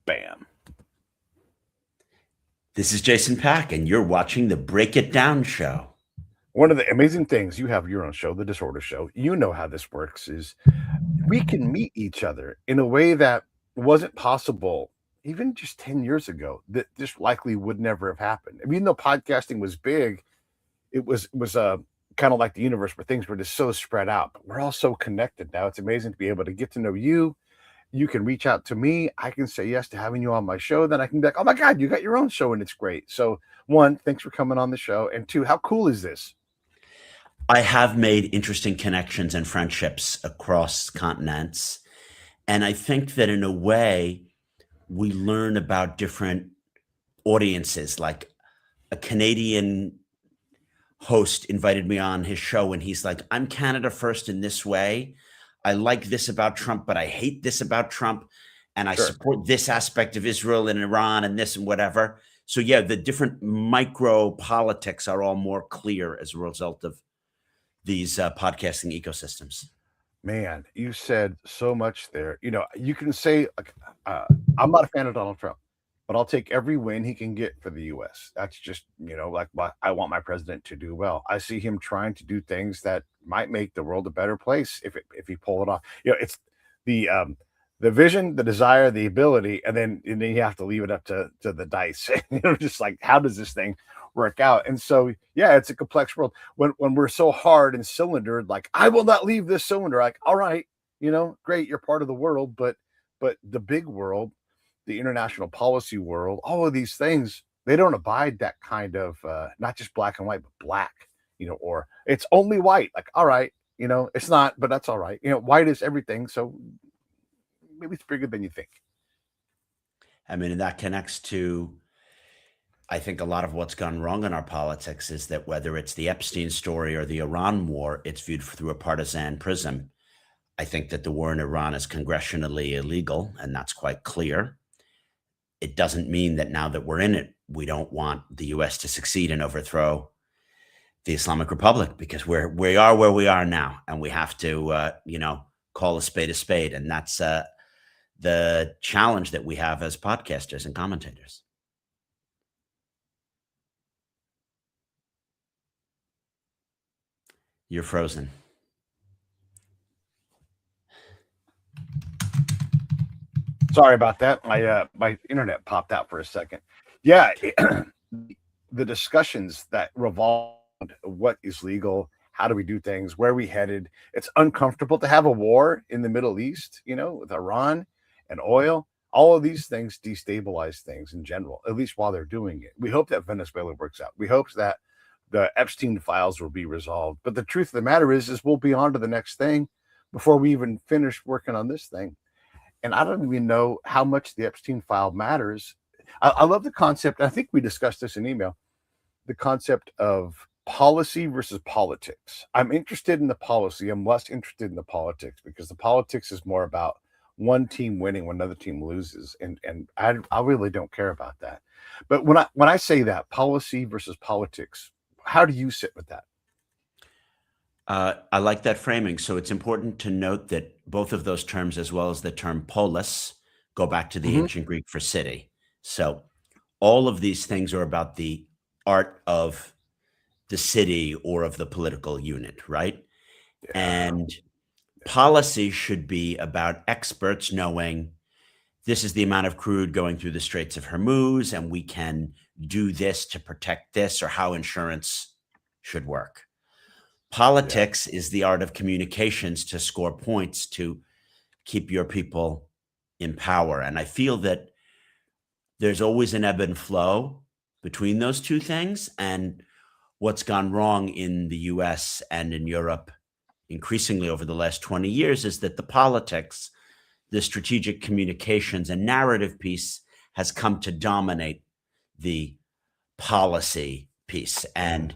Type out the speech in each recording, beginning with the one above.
Bam. This is Jason Pack, and you're watching the Break It Down show. One of the amazing things, you have your own show, The Disorder Show. You know how this works is we can meet each other in a way that wasn't possible even just 10 years ago. That this likely would never have happened. I mean, even though podcasting was big, it was kind of like the universe where things were just so spread out. But we're all so connected now. It's amazing to be able to get to know you. You can reach out to me. I can say yes to having you on my show. Then I can be like, oh my God, you got your own show and it's great. So one, thanks for coming on the show. And two, how cool is this? I have made interesting connections and friendships across continents. And I think that in a way, we learn about different audiences. Like a Canadian host invited me on his show, and he's like, I'm Canada first in this way. I like this about Trump, but I hate this about Trump. And I support this aspect of Israel and Iran and this and whatever. So, yeah, the different micro politics are all more clear as a result of these podcasting ecosystems. Man, you said so much there. You know, you can say, like, I'm not a fan of Donald Trump, but I'll take every win he can get for the US. That's just, like I want my president to do well. I see him trying to do things that might make the world a better place if he pull it off. It's the the vision, the desire, the ability, and then you have to leave it up to the dice. Just like, how does this thing work out? And so, yeah, it's a complex world. When we're so hard and cylindered, like, I will not leave this cylinder. Like, all right, great, you're part of the world, but the big world, the international policy world, all of these things, they don't abide that kind of not just black and white, but black, or it's only white. Like, all right, it's not, but that's all right. White is everything. So maybe it's bigger than you think. I mean, and that connects to, I think, a lot of what's gone wrong in our politics is that whether it's the Epstein story or the Iran war, it's viewed through a partisan prism. I think that the war in Iran is congressionally illegal, and that's quite clear. It doesn't mean that now that we're in it, we don't want the US to succeed and overthrow the Islamic Republic, because we are where we are now, and we have to, call a spade, and that's the challenge that we have as podcasters and commentators. You're frozen. Sorry about that. My internet popped out for a second. Yeah, the discussions that revolve around what is legal, how do we do things, where are we headed? It's uncomfortable to have a war in the Middle East, with Iran and oil. All of these things destabilize things in general, at least while they're doing it. We hope that Venezuela works out. We hope that the Epstein files will be resolved. But the truth of the matter is we'll be on to the next thing before we even finish working on this thing. And I don't even know how much the Epstein file matters. I love the concept. I think we discussed this in email, the concept of policy versus politics. I'm interested in the policy. I'm less interested in the politics, because the politics is more about one team winning when another team loses. And I really don't care about that. But when I say that, policy versus politics, how do you sit with that? I like that framing. So it's important to note that both of those terms, as well as the term polis, go back to the ancient Greek for city. So all of these things are about the art of the city or of the political unit, right? Yeah. And policy should be about experts knowing this is the amount of crude going through the Straits of Hormuz, and we can do this to protect this, or how insurance should work. Politics is the art of communications to score points, to keep your people in power. And I feel that there's always an ebb and flow between those two things. And what's gone wrong in the US and in Europe increasingly over the last 20 years is that the politics, the strategic communications and narrative piece has come to dominate the policy piece. And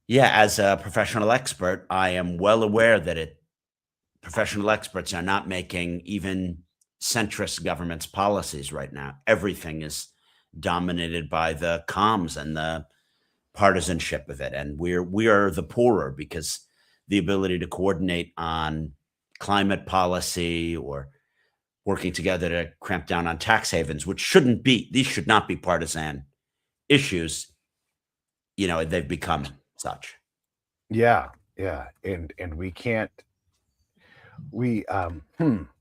yeah, as a professional expert, I am well aware that professional experts are not making even centrist government's policies right now. Everything is dominated by the comms and the partisanship of it. And we are the poorer, because the ability to coordinate on climate policy or working together to cramp down on tax havens, which these should not be partisan issues. They've become such. Yeah, yeah, and we can't. Let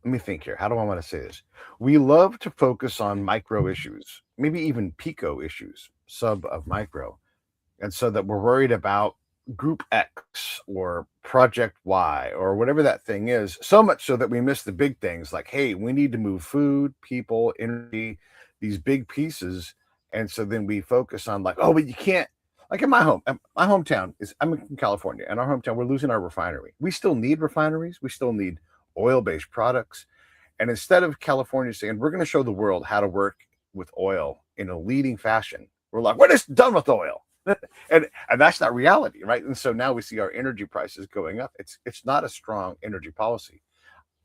me think here. How do I want to say this? We love to focus on micro issues, maybe even pico issues, sub of micro, and so that we're worried about group X or project Y or whatever that thing is, so much so that we miss the big things like, hey, we need to move food, people, energy, these big pieces. And so then we focus on like, oh, but you can't, like in my hometown is, I'm in California, and our hometown, we're losing our refinery. We still need refineries. We still need oil-based products. And instead of California saying, we're going to show the world how to work with oil in a leading fashion, we're like, we're just done with oil. and that's not reality, right? And so now we see our energy prices going up. It's not a strong energy policy.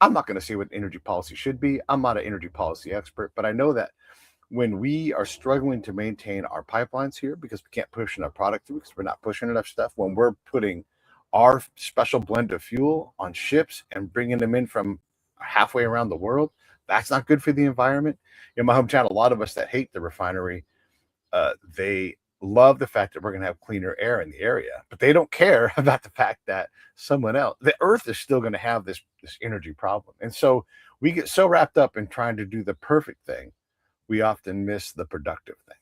I'm not going to say what energy policy should be. I'm not an energy policy expert, but I know that when we are struggling to maintain our pipelines here because we can't push enough product through because we're not pushing enough stuff, when we're putting our special blend of fuel on ships and bringing them in from halfway around the world, that's not good for the environment. In my hometown, a lot of us that hate the refinery, they love the fact that we're going to have cleaner air in the area, but they don't care about the fact that someone else, the earth is still going to have this energy problem. And so we get so wrapped up in trying to do the perfect thing, we often miss the productive thing.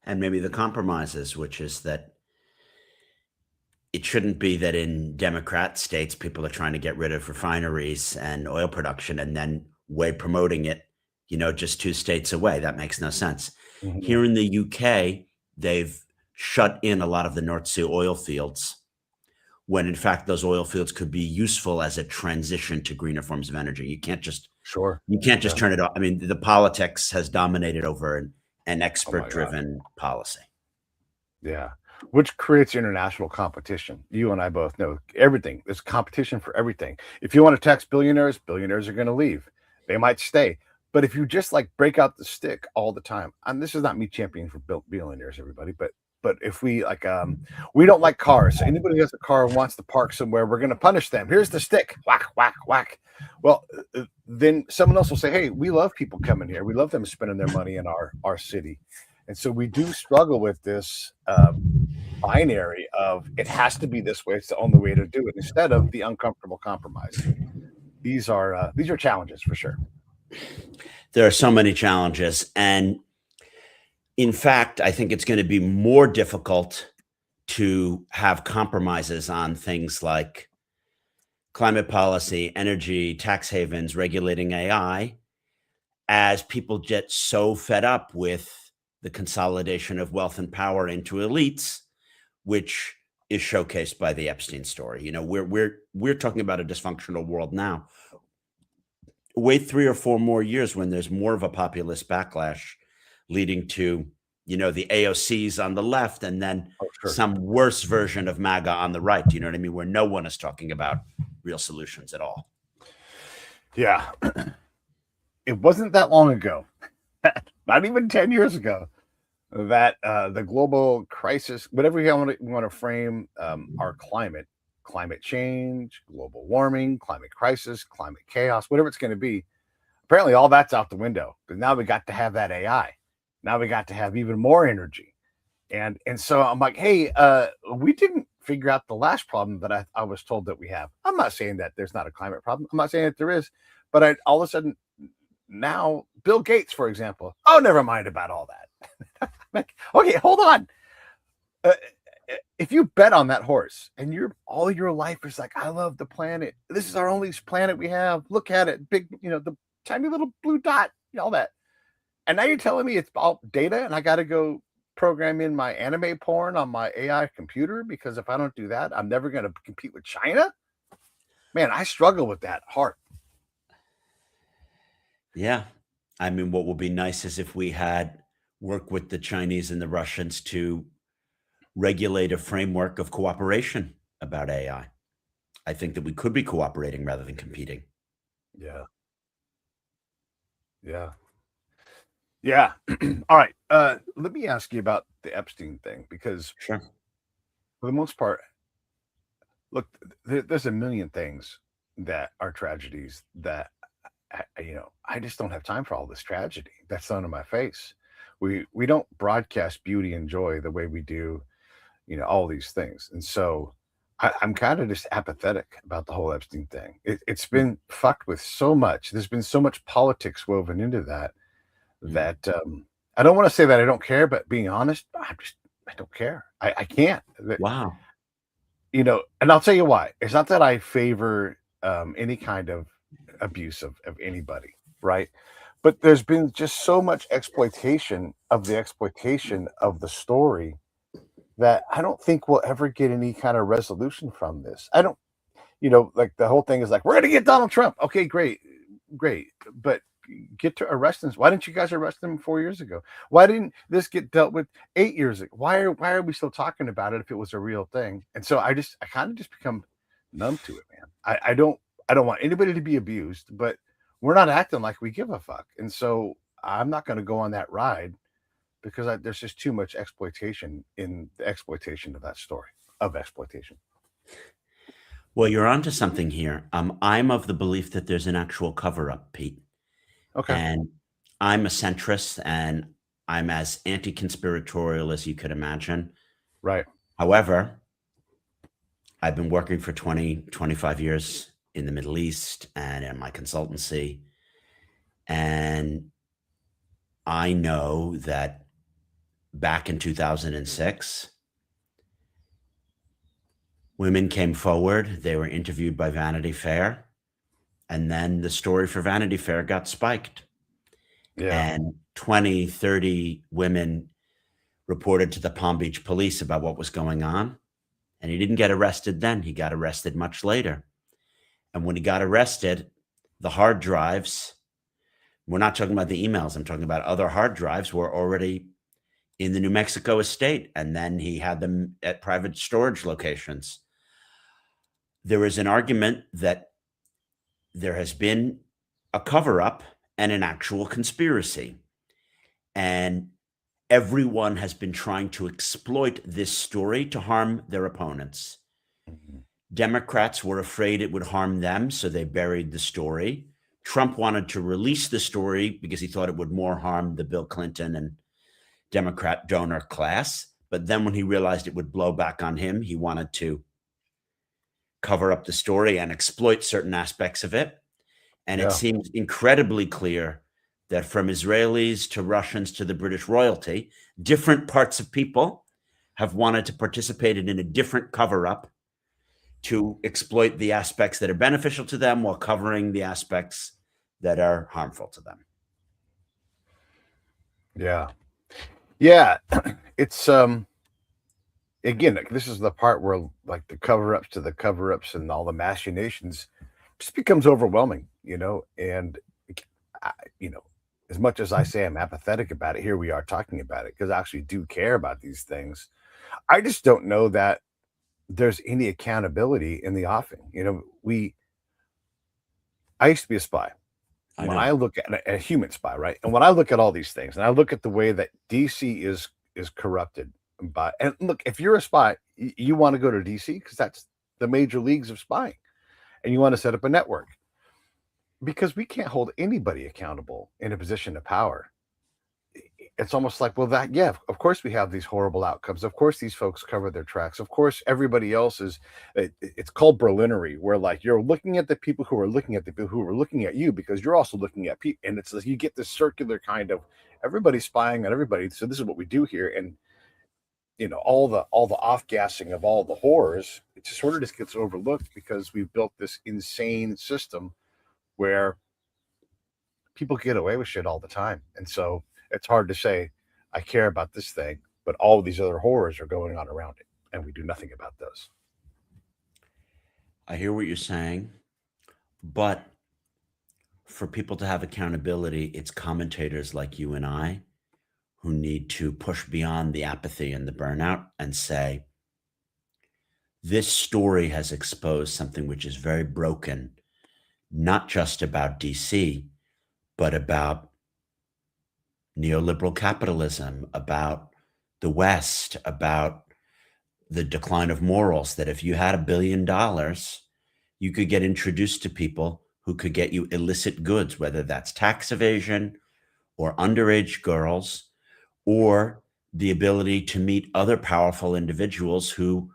And maybe the compromises, which is that it shouldn't be that in Democrat states, people are trying to get rid of refineries and oil production and then way promoting it, just 2 states away. That makes no sense. Mm-hmm. Here in the UK, they've shut in a lot of the North Sea oil fields when in fact those oil fields could be useful as a transition to greener forms of energy. You can't just turn it off. I mean, the politics has dominated over an expert-driven policy. Yeah. Which creates international competition. You and I both know everything. There's competition for everything. If you want to tax billionaires are going to leave. They might stay. But if you just like break out the stick all the time, and this is not me championing for billionaires, everybody, but if we like, we don't like cars. So anybody who has a car and wants to park somewhere, we're going to punish them. Here's the stick, whack, whack, whack. Well, then someone else will say, hey, we love people coming here. We love them spending their money in our city. And so we do struggle with this binary of it has to be this way. It's the only way to do it instead of the uncomfortable compromise. These are challenges for sure. There are so many challenges. And in fact, I think it's going to be more difficult to have compromises on things like climate policy, energy, tax havens, regulating AI, as people get so fed up with the consolidation of wealth and power into elites, which is showcased by the Epstein story. We're talking about a dysfunctional world now. Wait 3 or 4 more years when there's more of a populist backlash leading to, the AOCs on the left and then some worse version of MAGA on the right. Do you know what I mean? Where no one is talking about real solutions at all. Yeah. It wasn't that long ago, not even 10 years ago, that the global crisis, whatever you want to frame our climate change, global warming, climate crisis, climate chaos, whatever it's going to be, apparently all that's out the window. Because now we got to have that AI. Now we got to have even more energy. And so I'm like, hey, we didn't figure out the last problem that I was told that we have. I'm not saying that there's not a climate problem. I'm not saying that there is. But all of a sudden, now Bill Gates, for example, oh, never mind about all that. Like, okay, hold on. If you bet on that horse and all your life is like, I love the planet. This is our only planet we have. Look at it. Big, the tiny little blue dot, all that. And now you're telling me it's all data and I got to go program in my anime porn on my AI computer because if I don't do that, I'm never going to compete with China. Man, I struggle with that hard. Yeah. I mean, what would be nice is if we had work with the Chinese and the Russians to regulate a framework of cooperation about AI. I think that we could be cooperating rather than competing. Yeah. Yeah. Yeah. All right. Let me ask you about the Epstein thing, because Sure. for the most part, look, there's a million things that are tragedies that I just don't have time for all this tragedy that's thrown in my face. We don't broadcast beauty and joy the way we do, all these things. And so I'm kind of just apathetic about the whole Epstein thing. It's been fucked with so much. There's been so much politics woven into that Mm. that I don't want to say that I don't care, but being honest, I don't care. I can't. Wow. And I'll tell you why. It's not that I favor any kind of abuse of anybody, right? But there's been just so much exploitation of the story that I don't think we'll ever get any kind of resolution from this. I don't, like the whole thing is like, we're going to get Donald Trump. Okay, great, great. But get to arrest him. Why didn't you guys arrest him 4 years ago? Why didn't this get dealt with 8 years ago? Why are we still talking about it if it was a real thing? And so I kind of just become numb to it, man. I don't want anybody to be abused, but we're not acting like we give a fuck. And so I'm not going to go on that ride because there's just too much exploitation in the exploitation of that story of exploitation. Well, you're onto something here. I'm of the belief that there's an actual cover up, Pete. Okay. And I'm a centrist and I'm as anti conspiratorial as you could imagine. Right. However, I've been working for 20, 25 years in the Middle East and in my consultancy. And I know that back in 2006, women came forward, they were interviewed by Vanity Fair, and then the story for Vanity Fair got spiked. Yeah. And 20, 30 women reported to the Palm Beach police about what was going on. And he didn't get arrested then. He got arrested much later. And when he got arrested, the hard drives, we're not talking about the emails, I'm talking about other hard drives, were already in the New Mexico estate. And then he had them at private storage locations. There is an argument that there has been a cover up and an actual conspiracy. And everyone has been trying to exploit this story to harm their opponents. Mhm. Democrats were afraid it would harm them, so they buried the story. Trump wanted to release the story because he thought it would more harm the Bill Clinton and Democrat donor class. But then when he realized it would blow back on him, he wanted to cover up the story and exploit certain aspects of it. And it Yeah. seems incredibly clear that from Israelis to Russians to the British royalty, different parts of people have wanted to participate in a different cover up to exploit the aspects that are beneficial to them while covering the aspects that are harmful to them. Yeah. Yeah. It's again, like, this is the part where like the cover-ups to the cover-ups and all the machinations just becomes overwhelming, and I, you know, as much as I say I'm apathetic about it, here we are talking about it because I actually do care about these things. I just don't know that there's any accountability in the offing. I used to be a spy. I When know. I look at a human spy, right? And when I look at all these things, and I look at the way that DC is corrupted by, and look, if you're a spy, you want to go to DC because that's the major leagues of spying, and you want to set up a network because we can't hold anybody accountable in a position of power. It's almost like, well, yeah, of course we have these horrible outcomes. Of course, these folks cover their tracks. Of course, everybody else is. It's called Berlinery, where like you're looking at the people who are looking at the people who are looking at you because you're also looking at people, and it's like you get this circular kind of everybody spying on everybody. So this is what we do here, and all the off gassing of all the horrors, it just sort of just gets overlooked because we've built this insane system where people get away with shit all the time. And so it's hard to say, I care about this thing, but all of these other horrors are going on around it, and we do nothing about those. I hear what you're saying, but for people to have accountability, it's commentators like you and I who need to push beyond the apathy and the burnout and say, this story has exposed something which is very broken, not just about DC, but about neoliberal capitalism, about the West, about the decline of morals. That if you had $1 billion, you could get introduced to people who could get you illicit goods, whether that's tax evasion or underage girls, or the ability to meet other powerful individuals who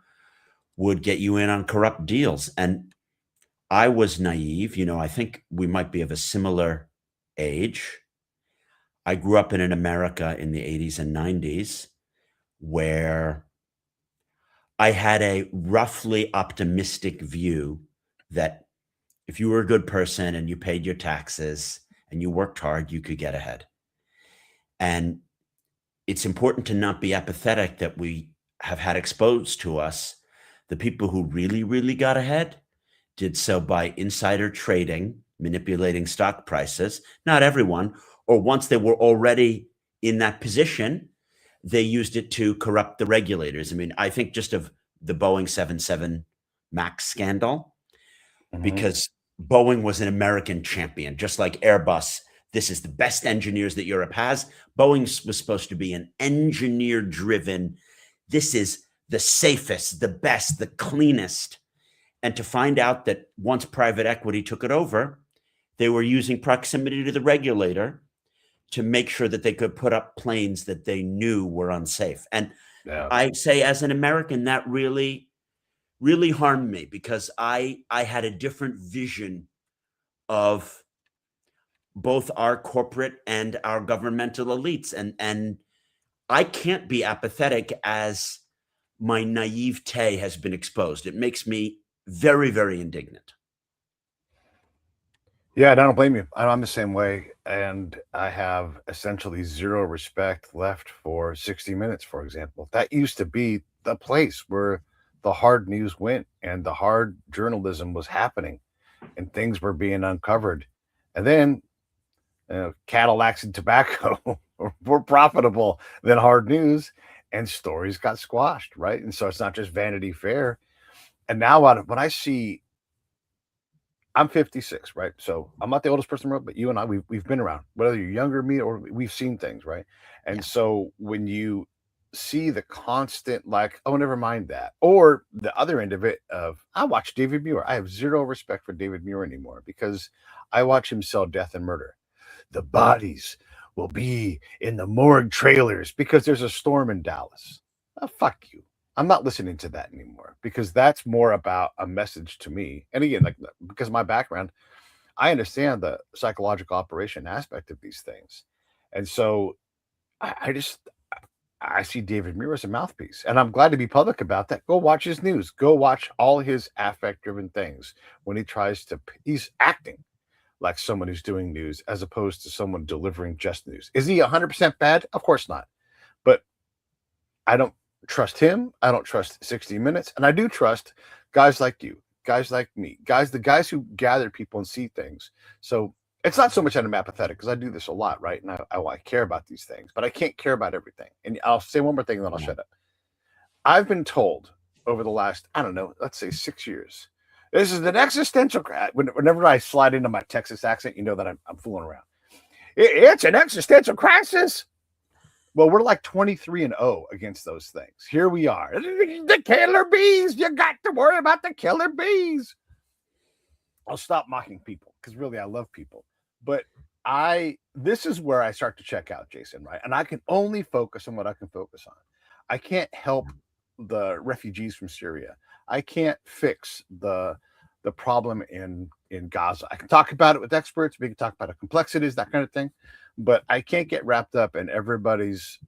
would get you in on corrupt deals. And I was naive. I think we might be of a similar age. I grew up in an America in the 80s and 90s where I had a roughly optimistic view that if you were a good person and you paid your taxes and you worked hard, you could get ahead. And it's important to not be apathetic that we have had exposed to us the people who really, really got ahead did so by insider trading, manipulating stock prices. Not everyone, or once they were already in that position, they used it to corrupt the regulators. I mean, I think just of the Boeing 77 MAX scandal, because Boeing was an American champion, just like Airbus. This is the best engineers that Europe has. Boeing was supposed to be an engineer-driven, this is the safest, the best, the cleanest. And to find out that once private equity took it over, they were using proximity to the regulator to make sure that they could put up planes that they knew were unsafe. And I say, as an American, that really, really harmed me, because I had a different vision of both our corporate and our governmental elites. And I can't be apathetic as my naivete has been exposed. It makes me very, very indignant. Yeah, I don't blame you. I'm the same way. And I have essentially zero respect left for 60 Minutes, for example. That used to be the place where the hard news went and the hard journalism was happening and things were being uncovered. And then Cadillacs and tobacco were more profitable than hard news, and stories got squashed, right? And so it's not just Vanity Fair. And now when I see, I'm 56, right? So I'm not the oldest person in the room, but you and I, we've been around, whether you're younger than me or we've seen things, right? And Yeah. so when you see the constant, like, oh, never mind that, or the other end of it of, I watch David Muir. I have zero respect for David Muir anymore because I watch him sell death and murder. The bodies will be in the morgue trailers because there's a storm in Dallas. Oh, fuck you. I'm not listening to that anymore because that's more about a message to me. And again, like, because of my background, I understand the psychological operation aspect of these things. And so I see David Muir as a mouthpiece, and I'm glad to be public about that. Go watch his news. Go watch all his affect-driven things when he tries to. He's acting like someone who's doing news as opposed to someone delivering just news. Is he 100% bad? Of course not. But I don't trust him. I don't trust 60 Minutes. And I do trust guys like you, guys like me, the guys who gather people and see things. So it's not so much that I'm apathetic, because I do this a lot, right? And I care about these things, but I can't care about everything. And I'll say one more thing and then I'll shut up. I've been told over the last, I don't know, let's say 6 years, this is an existential. Whenever I slide into my Texas accent, you know that I'm fooling around. It's an existential crisis. Well, we're like 23-0 against those things. Here we are. The killer bees. You got to worry about the killer bees. I'll stop mocking people because really I love people. But this is where I start to check out, Jason, right? And I can only focus on what I can focus on. I can't help the refugees from Syria. I can't fix the problem in Gaza. I can talk about it with experts. We can talk about the complexities, that kind of thing. But I can't get wrapped up in everybody's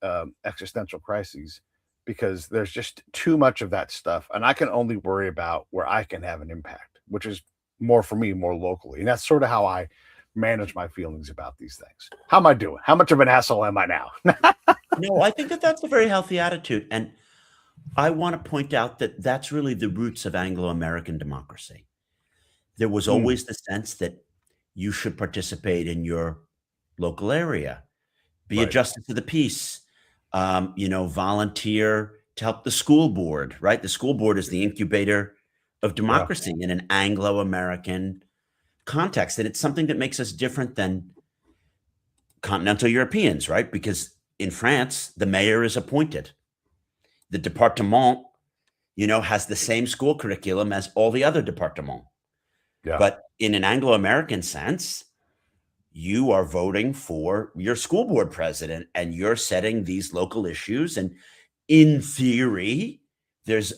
existential crises because there's just too much of that stuff. And I can only worry about where I can have an impact, which is more for me, more locally. And that's sort of how I manage my feelings about these things. How am I doing? How much of an asshole am I now? No, I think that that's a very healthy attitude. And I want to point out that that's really the roots of Anglo-American democracy. There was always the sense that you should participate in your local area, be a justice of the peace, volunteer to help the school board, right? The school board is the incubator of democracy in an Anglo-American context. And it's something that makes us different than continental Europeans, right? Because in France, the mayor is appointed. The département, has the same school curriculum as all the other départements. Yeah. But in an Anglo-American sense, you are voting for your school board president and you're setting these local issues. And in theory, there's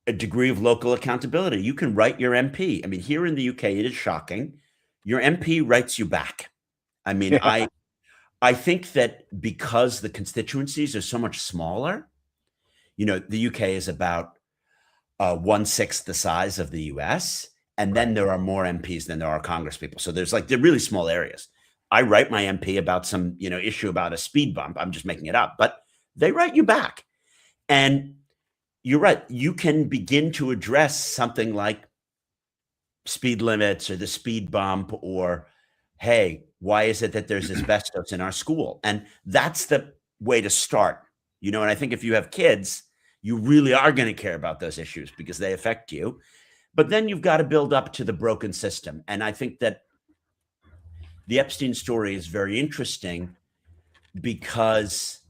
a degree of local accountability. You can write your MP. I mean, here in the UK, it is shocking. Your MP writes you back. I mean, Yeah. I think that because the constituencies are so much smaller, the UK is about 1/6 the size of the US. And then Right. there are more MPs than there are Congress people. So they're really small areas. I write my MP about some, issue about a speed bump. I'm just making it up, but they write you back. And you're right. You can begin to address something like speed limits or the speed bump or, hey, why is it that there's asbestos in our school? And that's the way to start, and I think if you have kids, you really are going to care about those issues because they affect you. But then you've got to build up to the broken system. And I think that the Epstein story is very interesting because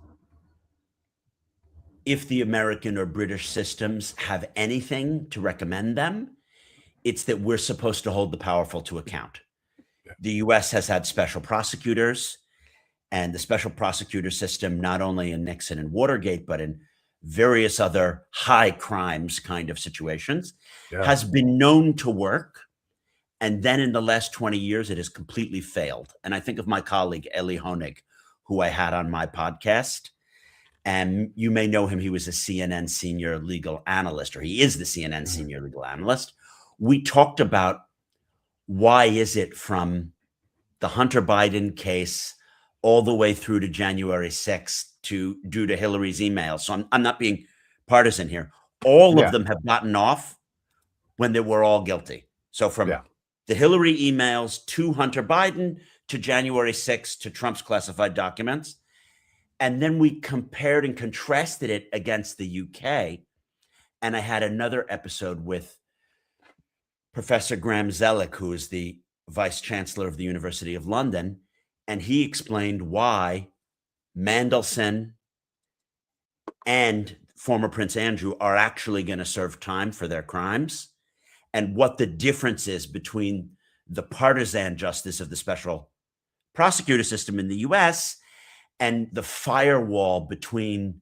if the American or British systems have anything to recommend them, it's that we're supposed to hold the powerful to account. The US has had special prosecutors, and the special prosecutor system, not only in Nixon and Watergate, but in various other high crimes kind of situations, Yeah. has been known to work. And then in the last 20 years, it has completely failed. And I think of my colleague, Eli Honig, who I had on my podcast. And you may know him. He was a CNN senior legal analyst, or he is the CNN senior legal analyst. We talked about why is it from the Hunter Biden case all the way through to January 6th due to Hillary's emails. So I'm not being partisan here. All of them have gotten off when they were all guilty. So from the Hillary emails to Hunter Biden to January 6th to Trump's classified documents. And then we compared and contrasted it against the UK. And I had another episode with Professor Graham Zellick, who is the Vice Chancellor of the University of London. And he explained why Mandelson and former Prince Andrew are actually going to serve time for their crimes and what the difference is between the partisan justice of the special prosecutor system in the US and the firewall between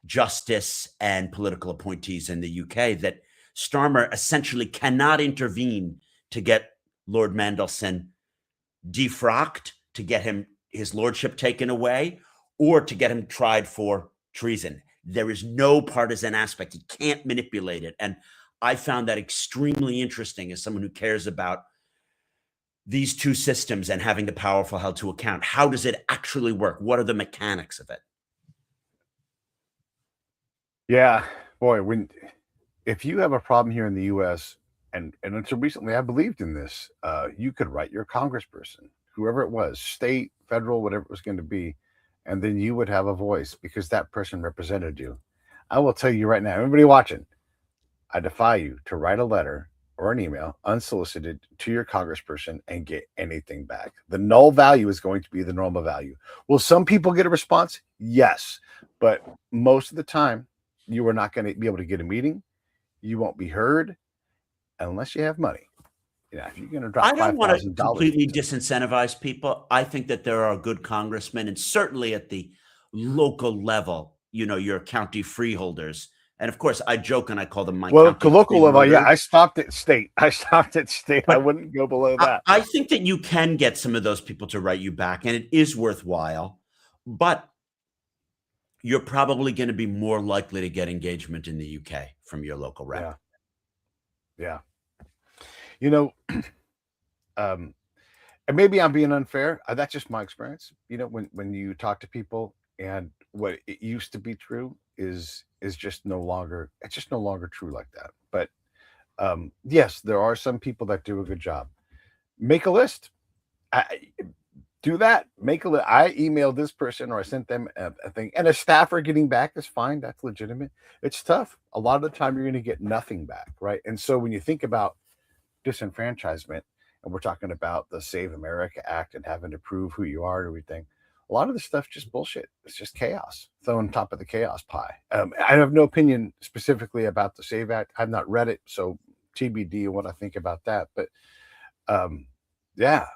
justice and political appointees in the UK, that Starmer essentially cannot intervene to get Lord Mandelson defrocked, to get his lordship taken away, or to get him tried for treason. There is no partisan aspect. He can't manipulate it. And I found that extremely interesting as someone who cares about these two systems and having the powerful held to account. How does it actually work? What are the mechanics of it? Yeah, boy, if you have a problem here in the US, and until recently I believed in this, you could write your congressperson, whoever it was, state, federal, whatever it was going to be, and then you would have a voice because that person represented you. I will tell you right now, everybody watching, I defy you to write a letter or an email unsolicited to your congressperson and get anything back. The null value is going to be the normal value. Will some people get a response? Yes. But most of the time, you are not going to be able to get a meeting. You won't be heard unless you have money. If you're going to drop I don't want to $5,000, completely disincentivize people. I think that there are good congressmen, and certainly at the local level, your county freeholders. And of course, I joke and I call them my county local level. freeholders. Yeah, I stopped at state. I wouldn't go below that. I think that you can get some of those people to write you back, and it is worthwhile. But you're probably going to be more likely to get engagement in the UK from your local rep. Yeah. And maybe I'm being unfair. That's just my experience. When you talk to people and what it used to be true is just no longer, it's just no longer true like that. But yes, there are some people that do a good job. Make a list. Do that. Make a list. I emailed this person or I sent them a thing, and a staffer getting back is fine. That's legitimate. It's tough. A lot of the time you're going to get nothing back, right? And so when you think about disenfranchisement, and we're talking about the Save America Act and having to prove who you are and everything, a lot of this stuff just bullshit. It's just chaos thrown on top of the chaos pie. I have no opinion specifically about the Save Act. I've not read it, so TBD and what I think about that. But yeah,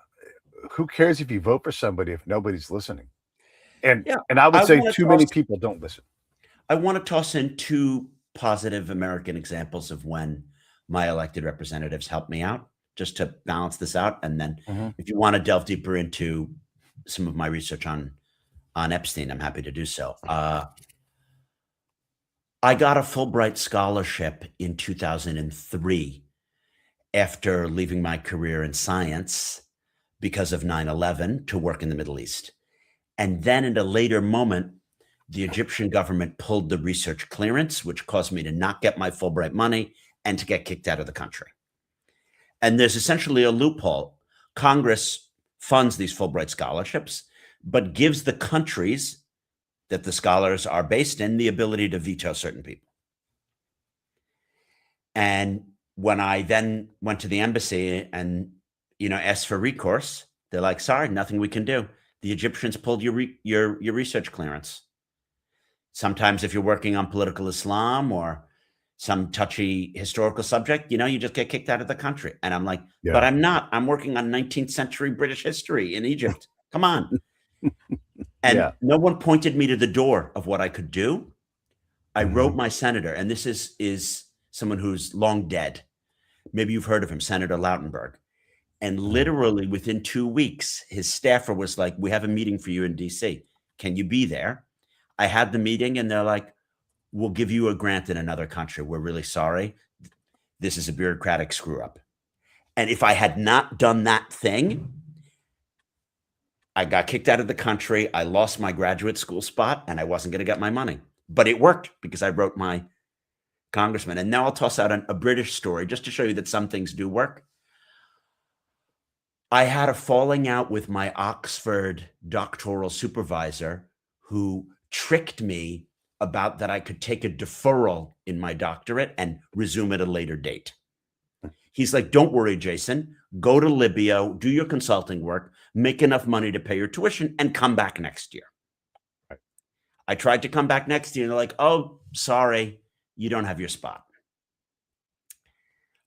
who cares if you vote for somebody if nobody's listening? And Yeah. I would I say want to too many people don't listen. toss in two positive American examples of when my elected representatives helped me out, just to balance this out. And then Mhm. if you want to delve deeper into some of my research on Epstein, I'm happy to do so. I got a Fulbright scholarship in 2003 after leaving my career in science because of 9/11 to work in the Middle East. And then at a later moment, the Egyptian government pulled the research clearance, which caused me to not get my Fulbright money and to get kicked out of the country. And there's essentially a loophole. Congress funds these Fulbright scholarships, but gives the countries that the scholars are based in the ability to veto certain people. And when I then went to the embassy and asked for recourse, they're like, "Sorry, nothing we can do. The Egyptians pulled your research clearance." Sometimes if you're working on political Islam or some touchy historical subject, you just get kicked out of the country. And I'm like, but Yeah. I'm not. I'm working on 19th century British history in Egypt. Come on. And Yeah. no one pointed me to the door of what I could do. I wrote Mhm. my senator, and this is someone who's long dead. Maybe you've heard of him, Senator Lautenberg. And Mhm. literally within 2 weeks, his staffer was like, "We have a meeting for you in DC. Can you be there?" I had the meeting and they're like, "We'll give you a grant in another country. We're really sorry. This is a bureaucratic screw up." And if I had not done that thing, I got kicked out of the country. I lost my graduate school spot and I wasn't going to get my money. But it worked because I wrote my congressman. And now I'll toss out a British story just to show you that some things do work. I had a falling out with my Oxford doctoral supervisor who tricked me about that I could take a deferral in my doctorate and resume at a later date. He's like, "Don't worry, Jason. Go to Libya, do your consulting work, make enough money to pay your tuition, and come back next year." Right. I tried to come back next year, and they're like, "Oh, sorry, you don't have your spot."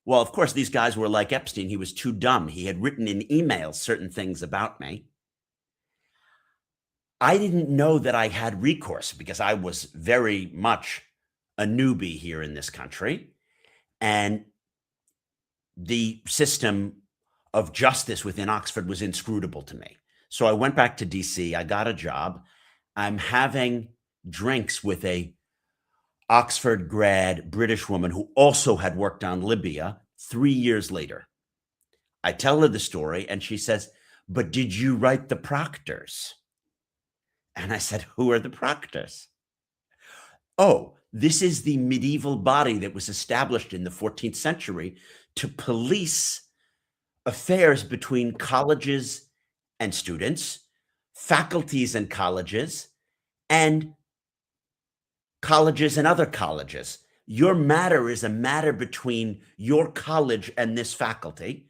Well, of course, these guys were like Epstein. He was too dumb. He had written in emails certain things about me. I didn't know that I had recourse because I was very much a newbie here in this country. And the system of justice within Oxford was inscrutable to me. So I went back to DC. I got a job. I'm having drinks with a Oxford grad British woman who also had worked on Libya 3 years later. I tell her the story and she says, "But did you write the proctors?" And I said, "Who are the proctors?" "Oh, this is the medieval body that was established in the 14th century to police affairs between colleges and students, faculties and colleges and other colleges. Your matter is a matter between your college and this faculty.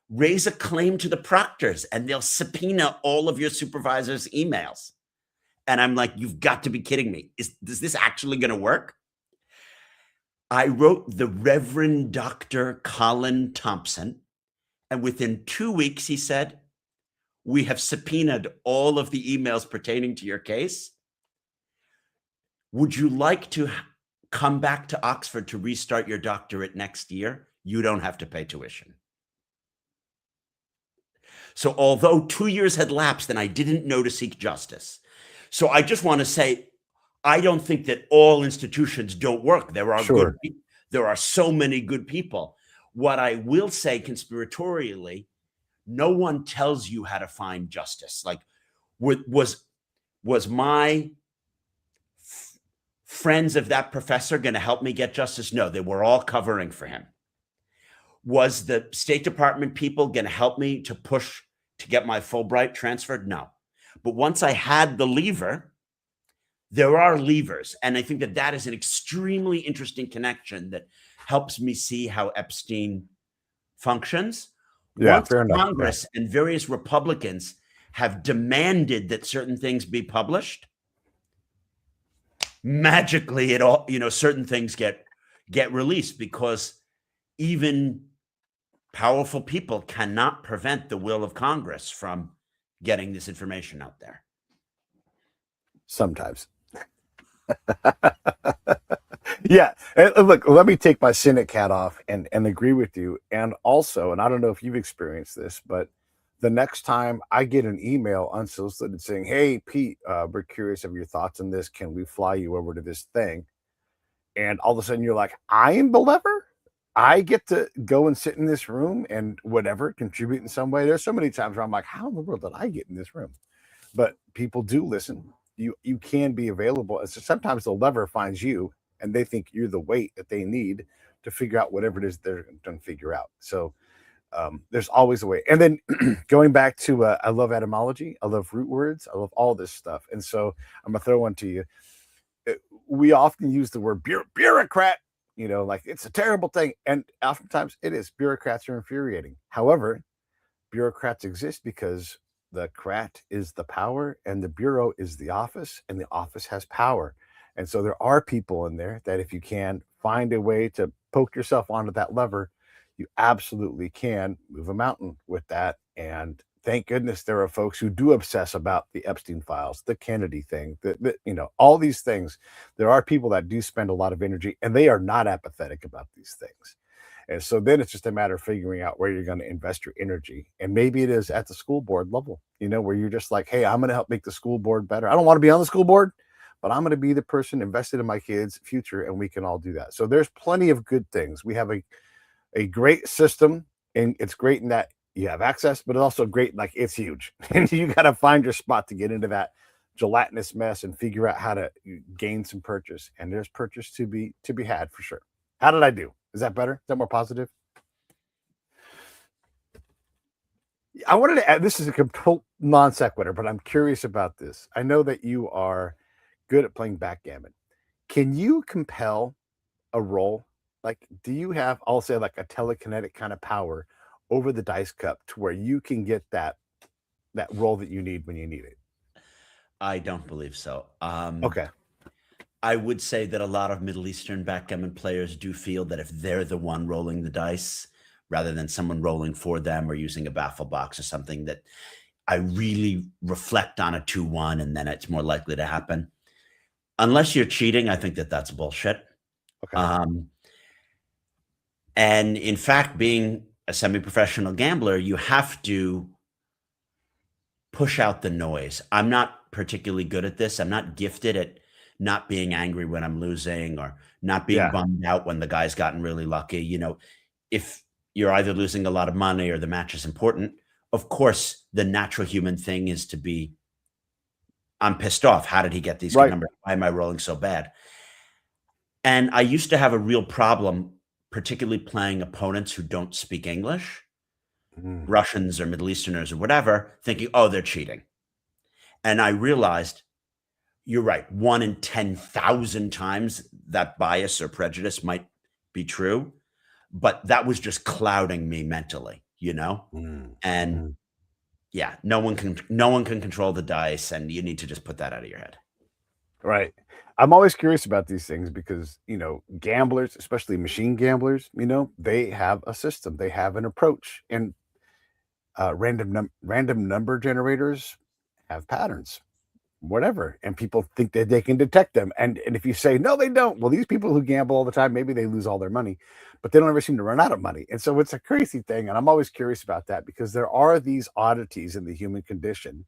Raise a claim to the proctors and they'll subpoena all of your supervisor's emails." And I'm like, "You've got to be kidding me. Is this actually going to work?" I wrote the Reverend Dr. Colin Thompson, and within 2 weeks, he said, "We have subpoenaed all of the emails pertaining to your case. Would you like to come back to Oxford to restart your doctorate next year? You don't have to pay tuition." So although 2 years had lapsed and I didn't know to seek justice. So I just want to say, I don't think that all institutions don't work. There are good Sure. people. There are so many good people. What I will say conspiratorially, no one tells you how to find justice. Like, was my friends of that professor going to help me get justice? No, they were all covering for him. Was the State Department people going to help me to push to get my Fulbright transferred? No. But once I had the lever, there are levers. And I think that that is an extremely interesting connection that helps me see how Epstein functions. Yeah, Once fair enough. Yeah. Congress and various Republicans have demanded that certain things be published, magically certain things get released because even powerful people cannot prevent the will of Congress from getting this information out there. Sometimes. Yeah. And look, let me take my cynic hat off and agree with you. And also, and I don't know if you've experienced this, but the next time I get an email unsolicited saying, "Hey, Pete, we're curious of your thoughts on this. Can we fly you over to this thing?" And all of a sudden you're like, I am the lever. I get to go and sit in this room and whatever, contribute in some way. There's so many times where I'm like, how in the world did I get in this room? But people do listen. You can be available. And so sometimes the lever finds you and they think you're the weight that they need to figure out whatever it is they're going to figure out. So there's always a way. And then going back to, I love etymology. I love root words. I love all this stuff. And so I'm going to throw one to you. We often use the word bureaucrat, like it's a terrible thing. And oftentimes it is. Bureaucrats are infuriating. However, bureaucrats exist because the crat is the power and the bureau is the office and the office has power. And so there are people in there that if you can find a way to poke yourself onto that lever, you absolutely can move a mountain with that. And thank goodness there are folks who do obsess about the Epstein files, the Kennedy thing, all these things. There are people that do spend a lot of energy and they are not apathetic about these things. And so then it's just a matter of figuring out where you're going to invest your energy. And maybe it is at the school board level, where you're just like, hey, I'm going to help make the school board better. I don't want to be on the school board, but I'm going to be the person invested in my kids' future. And we can all do that. So there's plenty of good things. We have a great system, and it's great in that you have access, but it's also great, like it's huge. And you got to find your spot to get into that gelatinous mess and figure out how to gain some purchase. And there's purchase to be had for sure. How did I do? Is that better? Is that more positive? I wanted to add, this is a complete non sequitur, but I'm curious about this. I know that you are good at playing backgammon. Can you compel a roll? Like, do you have, I'll say, like a telekinetic kind of power over the dice cup to where you can get that roll that you need when you need it? I don't believe so. Okay. I would say that a lot of Middle Eastern backgammon players do feel that if they're the one rolling the dice, rather than someone rolling for them or using a baffle box or something, that I really reflect on a 2-1 and then it's more likely to happen. Unless you're cheating, I think that that's bullshit. Okay. And in fact, being a semi-professional gambler, you have to push out the noise. I'm not particularly good at this. I'm not gifted at not being angry when I'm losing or not being bummed out when the guy's gotten really lucky. If you're either losing a lot of money or the match is important, of course, the natural human thing is to be, I'm pissed off. How did he get these good numbers? Why am I rolling so bad? And I used to have a real problem, particularly playing opponents who don't speak English, Russians or Middle Easterners or whatever, thinking, oh, they're cheating. And I realized, you're right, 1 in 10,000 times that bias or prejudice might be true, but that was just clouding me mentally, And yeah, no one can control the dice, and you need to just put that out of your head. Right. I'm always curious about these things because, gamblers, especially machine gamblers, they have a system, they have an approach, and random number generators have patterns, whatever. And people think that they can detect them. And if you say, no, they don't, well, these people who gamble all the time, maybe they lose all their money, but they don't ever seem to run out of money. And so it's a crazy thing. And I'm always curious about that because there are these oddities in the human condition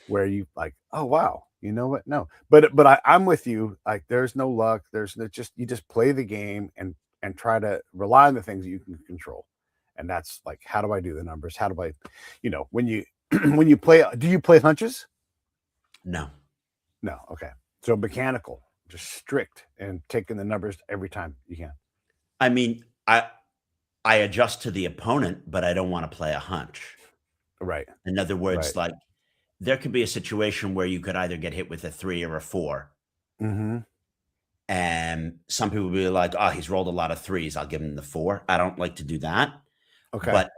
where you like, oh, wow, you know what? No, but I'm with you. Like, there's no luck. You just play the game and try to rely on the things that you can control. And that's like, how do I do the numbers? How do I, when you, when you play, do you play hunches? No. Okay. So mechanical, just strict and taking the numbers every time you can. I mean, I adjust to the opponent, but I don't want to play a hunch. Right. In other words, like there could be a situation where you could either get hit with a 3 or a 4. And some people will be like, oh, he's rolled a lot of 3s. I'll give him the 4. I don't like to do that. Okay. But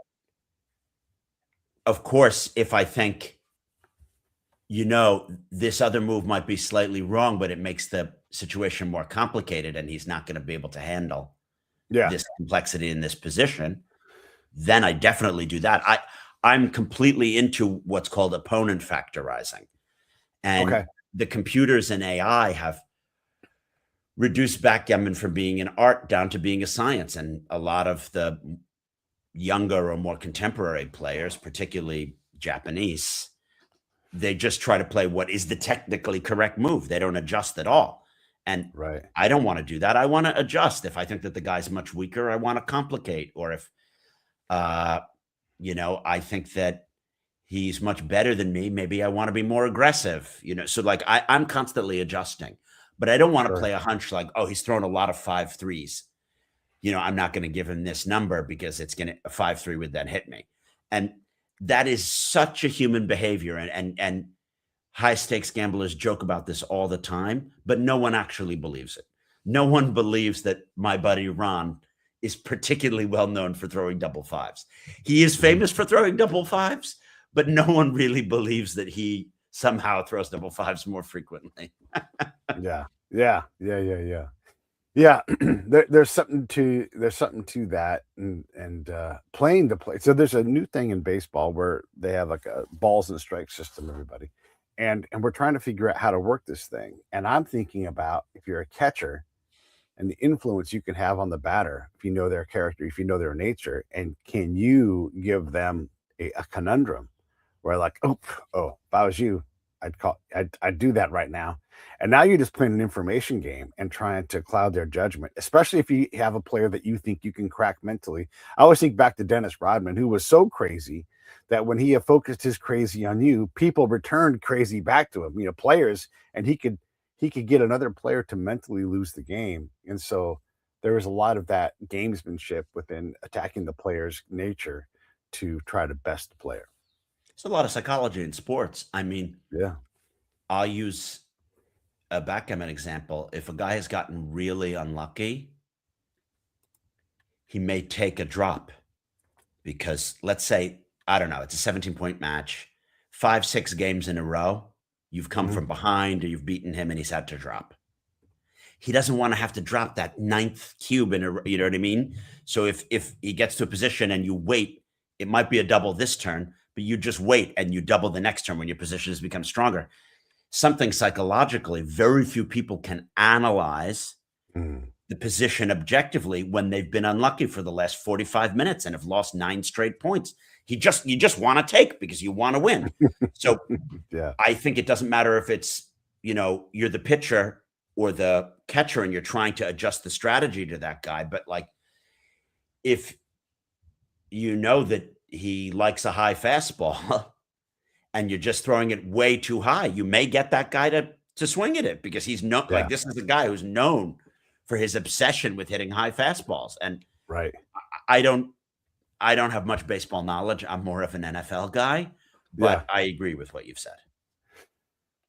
of course, if I think, this other move might be slightly wrong, but it makes the situation more complicated and he's not going to be able to handle Yeah. this complexity in this position, then I definitely do that. I'm completely into what's called opponent factorizing. And Okay. the computers and AI have reduced backgammon from being an art down to being a science. And a lot of the younger or more contemporary players, particularly Japanese, they just try to play what is the technically correct move. They don't adjust at all. And Right. I don't want to do that. I want to adjust. If I think that the guy's much weaker, I want to complicate. Or if, uh, I think that he's much better than me, maybe I want to be more aggressive. So like I'm constantly adjusting, but I don't want to Sure. play a hunch like, oh, he's thrown a lot of 5-3s. I'm not going to give him this number because it's going to a 5-3 would then hit me. And that is such a human behavior. And high stakes gamblers joke about this all the time, but no one actually believes it. No one believes that my buddy Ron is particularly well known for throwing double fives. He is famous for throwing double fives, but no one really believes that he somehow throws double fives more frequently. Yeah. Yeah. Yeah. Yeah. Yeah. Yeah. There's something to that, and playing the play. So there's a new thing in baseball where they have like a balls and strike system, everybody. And we're trying to figure out how to work this thing. And I'm thinking about, if you're a catcher, and the influence you can have on the batter, if you know their character, if you know their nature, and can you give them a conundrum where, like, oh, if I was you, I'd do that right now. And now you're just playing an information game and trying to cloud their judgment, especially if you have a player that you think you can crack mentally. I always think back to Dennis Rodman, who was so crazy that when he focused his crazy on you, people returned crazy back to him, players, and he could get another player to mentally lose the game. And so there was a lot of that gamesmanship within attacking the player's nature to try to best the player. There's a lot of psychology in sports. I mean, Yeah. I'll use a backgammon example. If a guy has gotten really unlucky, he may take a drop because, let's say, I don't know, it's a 17-point match, 5-6 games in a row, you've come Mhm. from behind or you've beaten him and he's had to drop. He doesn't want to have to drop that ninth cube in a, you know what I mean? So if he gets to a position and you wait, it might be a double this turn, but you just wait and you double the next turn when your position has become stronger. Something psychologically, very few people can analyze Mm. the position objectively when they've been unlucky for the last 45 minutes and have lost 9 straight points. You just want to take because you want to win. So Yeah. I think it doesn't matter if it's, you're the pitcher or the catcher and you're trying to adjust the strategy to that guy. But like, if you know that he likes a high fastball and you're just throwing it way too high, you may get that guy to swing at it because he's Yeah. this is a guy who's known for his obsession with hitting high fastballs. And Right. I don't have much baseball knowledge. I'm more of an NFL guy, Yeah. but I agree with what you've said.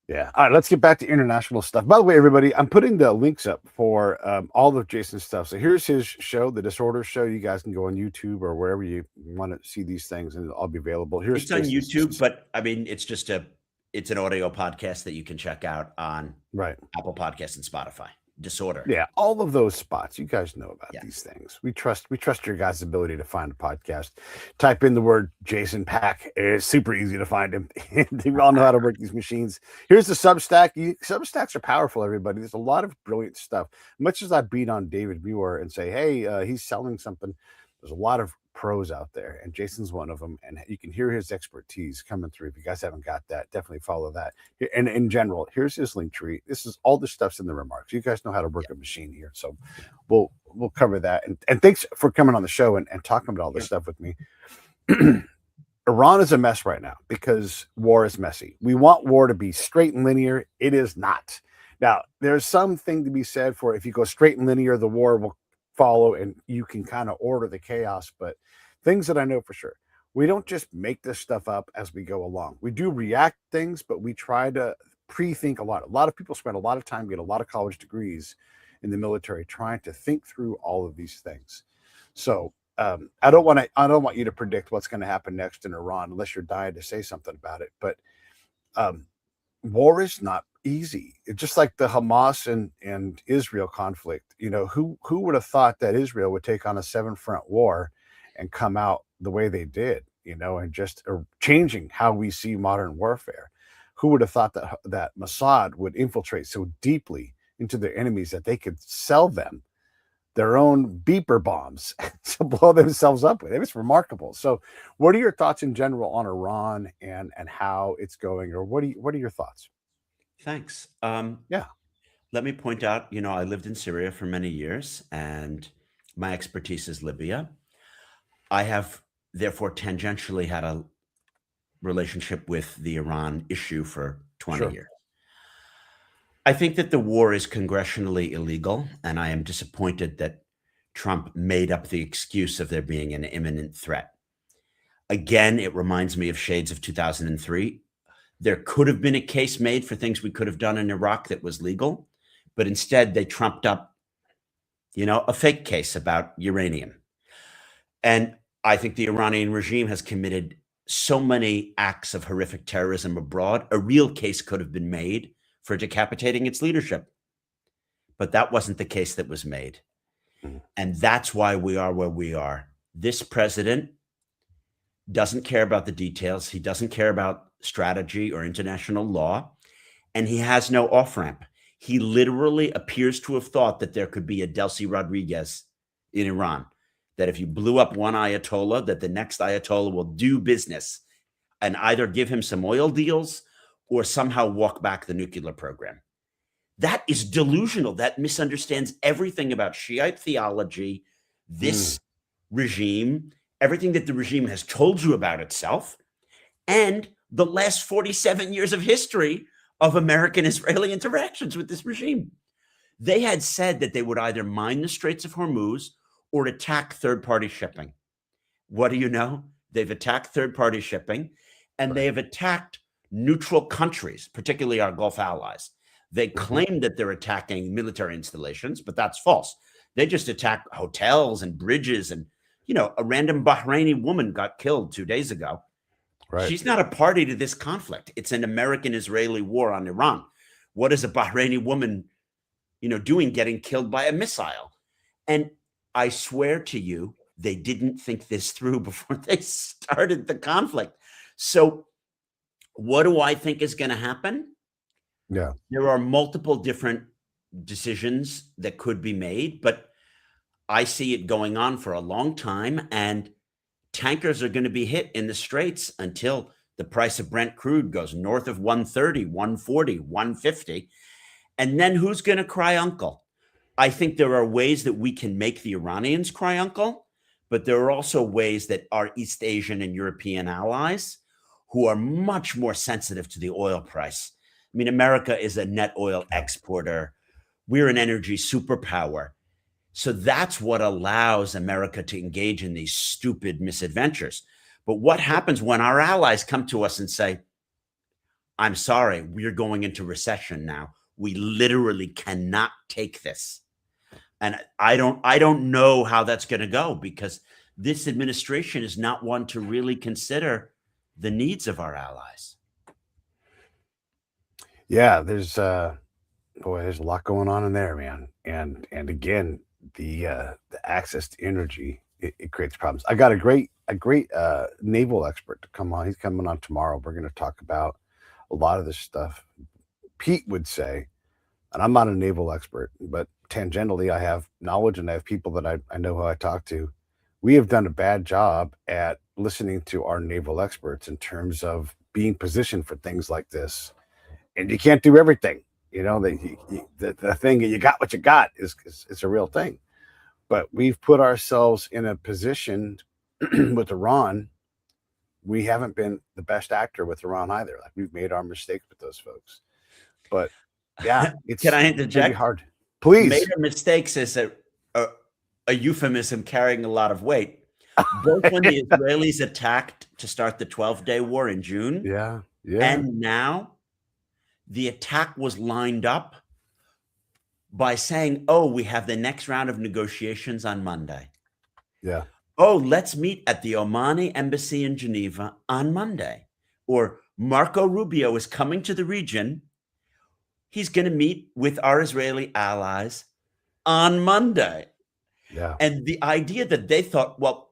Yeah. All right. Let's get back to international stuff. By the way, everybody, I'm putting the links up for all of Jason's stuff. So here's his show, the Disorder Show. You guys can go on YouTube or wherever you want to see these things, and it'll all be available. Here's It's on Jason's- YouTube, but I mean, it's an audio podcast that you can check out on right. Apple Podcasts and Spotify. Disorder. Yeah, all of those spots. You guys know about Yeah. these things. We trust your guys' ability to find a podcast. Type in the word Jason Pack. It's super easy to find him. We all know how to work these machines. Here's the Substack. Substacks are powerful, everybody. There's a lot of brilliant stuff. Much as I beat on David Muir and say, hey, he's selling something, there's a lot of pros out there, and Jason's one of them, and you can hear his expertise coming through. If you guys haven't got that, definitely follow that. And in general, here's his link tree. This is all the stuff's in the remarks. You guys know how to work a machine here, so we'll cover that. And thanks for coming on the show and talking about all this stuff with me. Iran is a mess right now because war is messy. We want war to be straight and linear. It is not. Now, there's something to be said for if you go straight and linear, the war will follow and you can kind of order the chaos. But things that I know for sure, we don't just make this stuff up as we go along. We do react things, but we try to pre-think a lot. A lot of people spend a lot of time, get a lot of college degrees in the military trying to think through all of these things. So I don't want you to predict what's going to happen next in Iran unless you're dying to say something about it. But war is not easy. It's just like the Hamas and Israel conflict. Who would have thought that Israel would take on a 7-front war and come out the way they did, and just changing how we see modern warfare? Who would have thought that Mossad would infiltrate so deeply into their enemies that they could sell them their own beeper bombs to blow themselves up with? It was remarkable. So what are your thoughts in general on Iran and how it's going, or what are your thoughts? Thanks. Yeah, Let me point out, I lived in Syria for many years, and my expertise is Libya. I have therefore tangentially had a relationship with the Iran issue for 20 sure. years. I think that the war is congressionally illegal, and I am disappointed that Trump made up the excuse of there being an imminent threat. Again, it reminds me of shades of 2003. There could have been a case made for things we could have done in Iraq that was legal, but instead they trumped up, a fake case about uranium. And I think the Iranian regime has committed so many acts of horrific terrorism abroad. A real case could have been made for decapitating its leadership, but that wasn't the case that was made. Mhm. And that's why we are where we are. This president doesn't care about the details. He doesn't care about strategy or international law, and he has no off-ramp. He literally appears to have thought that there could be a Delcy Rodriguez in Iran, that if you blew up one Ayatollah, that the next Ayatollah will do business and either give him some oil deals or somehow walk back the nuclear program. That is delusional. That misunderstands everything about Shiite theology, this regime, everything that the regime has told you about itself, and the last 47 years of history of American-Israeli interactions with this regime. They had said that they would either mine the Straits of Hormuz or attack third-party shipping. What do you know? They've attacked third-party shipping, and they have attacked neutral countries, particularly our Gulf allies. They claim that they're attacking military installations, but that's false. They just attack hotels and bridges, and a random Bahraini woman got killed 2 days ago. Right. She's not a party to this conflict. It's an American-Israeli war on Iran. What is a Bahraini woman, doing getting killed by a missile? And I swear to you, they didn't think this through before they started the conflict. So what do I think is going to happen? Yeah. There are multiple different decisions that could be made, but I see it going on for a long time, and tankers are going to be hit in the Straits until the price of Brent crude goes north of 130, 140, 150. And then who's going to cry uncle? I think there are ways that we can make the Iranians cry uncle, but there are also ways that our East Asian and European allies, who are much more sensitive to the oil price. I mean, America is a net oil exporter. We're an energy superpower. So that's what allows America to engage in these stupid misadventures. But what happens when our allies come to us and say, I'm sorry, we're going into recession now. We literally cannot take this. And I don't know how that's going to go, because this administration is not one to really consider the needs of our allies. Yeah, there's a lot going on in there, man. And again, the access to energy, it creates problems. I got a great naval expert to come on. He's coming on tomorrow. We're going to talk about a lot of this stuff. Pete would say, and I'm not a naval expert, but tangentially I have knowledge and I have people that I know who I talk to. We have done a bad job at listening to our naval experts in terms of being positioned for things like this. And you can't do everything. The thing, you got what you got is a real thing. But we've put ourselves in a position with Iran. We haven't been the best actor with Iran either. Like, we've made our mistakes with those folks. But yeah, Can I it's interject? gonna be hard. Please. Made our mistakes is a euphemism carrying a lot of weight. Both when the Israelis attacked to start the 12-day war in June, Yeah. and now the attack was lined up by saying, oh, we have the next round of negotiations on Monday. Yeah. Oh, let's meet at the Omani embassy in Geneva on Monday. Or Marco Rubio is coming to the region. He's going to meet with our Israeli allies on Monday. Yeah. And the idea that they thought, well,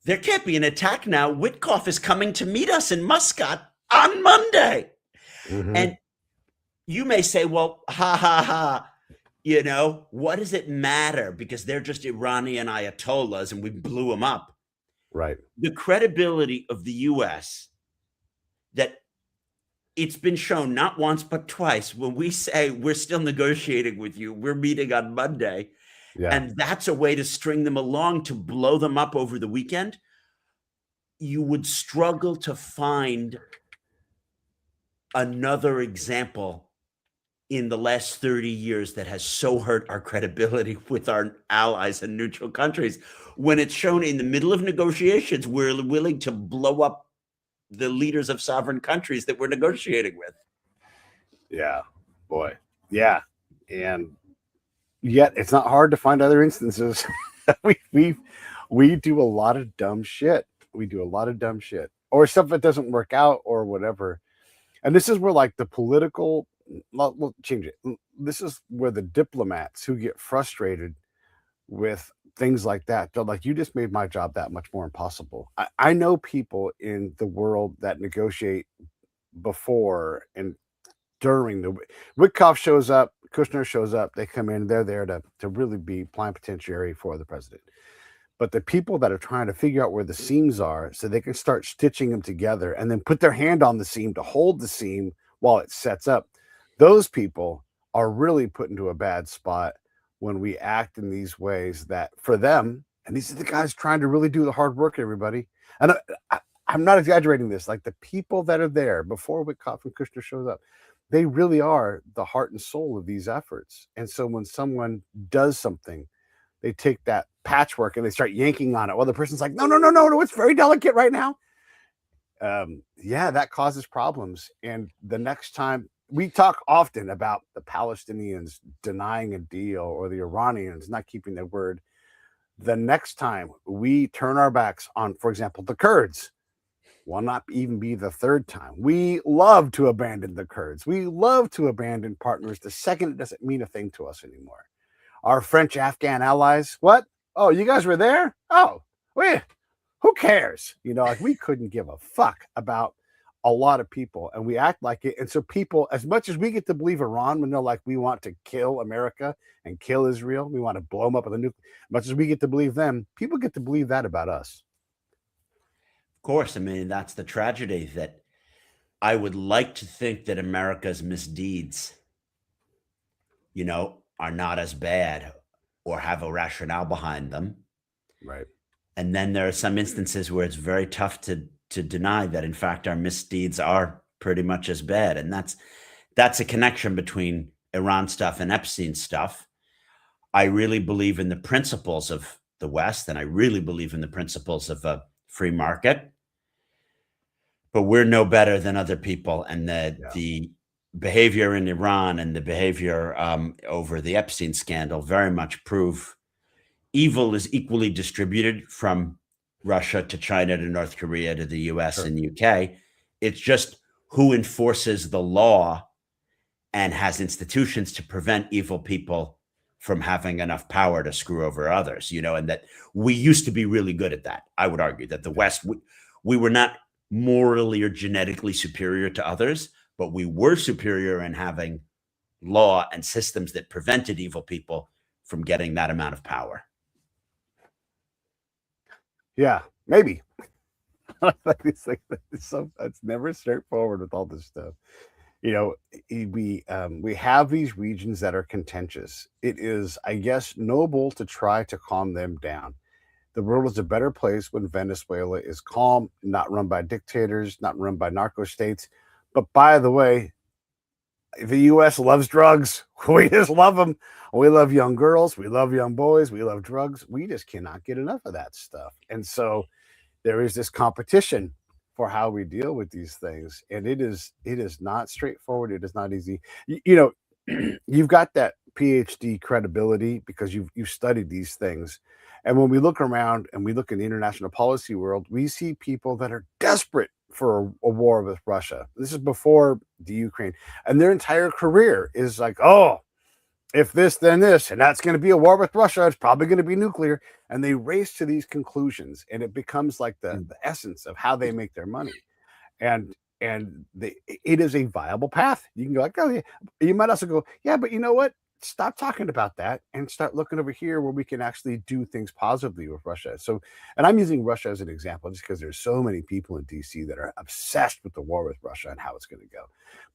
there can't be an attack now. Witkoff is coming to meet us in Muscat on Monday. Mm-hmm. And you may say, well, ha, ha, ha. What does it matter? Because they're just Iranian Ayatollahs and we blew them up. Right. The credibility of the US, that it's been shown not once but twice, when we say we're still negotiating with you, we're meeting on Monday, Yeah. and that's a way to string them along to blow them up over the weekend, you would struggle to find another example in the last 30 years that has so hurt our credibility with our allies and neutral countries. When it's shown in the middle of negotiations, we're willing to blow up the leaders of sovereign countries that we're negotiating with. Yeah, boy. Yeah. And yet it's not hard to find other instances. we do a lot of dumb shit. We do a lot of dumb shit or stuff that doesn't work out or whatever. And this is where like the political, we'll change it. This is where the diplomats who get frustrated with things like that, they're like, you just made my job that much more impossible. I know people in the world that negotiate before and during the Witkoff shows up, Kushner shows up, they come in, they're there to really be plenipotentiary for the president. But the people that are trying to figure out where the seams are so they can start stitching them together and then put their hand on the seam to hold the seam while it sets up, those people are really put into a bad spot when we act in these ways that for them, and these are the guys trying to really do the hard work, everybody. And I'm not exaggerating this, like the people that are there before Witkoff and Kushner shows up, they really are the heart and soul of these efforts. And so when someone does something, they take that patchwork and they start yanking on it. Well, the person's like, no, it's very delicate right now. Yeah, that causes problems. And the next time we talk often about the Palestinians denying a deal or the Iranians not keeping their word. The next time we turn our backs on, for example, the Kurds, will not even be the third time. We love to abandon the Kurds. We love to abandon partners the second it doesn't mean a thing to us anymore. Our French Afghan allies, what? Oh, you guys were there? Oh, who cares? Like we couldn't give a fuck about a lot of people and we act like it. And so people, as much as we get to believe Iran when they're like, we want to kill America and kill Israel, we want to blow them up with a nuke, as much as we get to believe them, people get to believe that about us. Of course. I mean, that's the tragedy, that I would like to think that America's misdeeds, are not as bad or have a rationale behind them. Right. And then there are some instances where it's very tough to deny that, in fact, our misdeeds are pretty much as bad. And that's a connection between Iran stuff and Epstein stuff. I really believe in the principles of the West, and I really believe in the principles of a free market. But we're no better than other people. And the behavior in Iran and the behavior over the Epstein scandal very much prove evil is equally distributed from Russia to China to North Korea to the US and UK. It's just who enforces the law and has institutions to prevent evil people from having enough power to screw over others, and that we used to be really good at that. I would argue that the West, we were not morally or genetically superior to others, but we were superior in having law and systems that prevented evil people from getting that amount of power. Yeah, maybe. It's never straightforward with all this stuff. We have these regions that are contentious. It is, I guess, noble to try to calm them down. The world is a better place when Venezuela is calm, not run by dictators, not run by narco states. But by the way, the U.S. loves drugs. We just love them. We love young girls. We love young boys. We love drugs. We just cannot get enough of that stuff. And so there is this competition for how we deal with these things. And it is not straightforward. It is not easy. You've got that PhD credibility because you've studied these things. And when we look around and we look in the international policy world, we see people that are desperate for a war with Russia. This is before the Ukraine, and their entire career is like, oh, if this, then this, and that's going to be a war with Russia. It's probably going to be nuclear, and they race to these conclusions, and it becomes like the essence of how they make their money. And it is a viable path. You can go like, oh yeah. You might also go, yeah, but you know what? Stop talking about that and start looking over here where we can actually do things positively with Russia. So, and I'm using Russia as an example just because there's so many people in DC that are obsessed with the war with Russia and how it's going to go.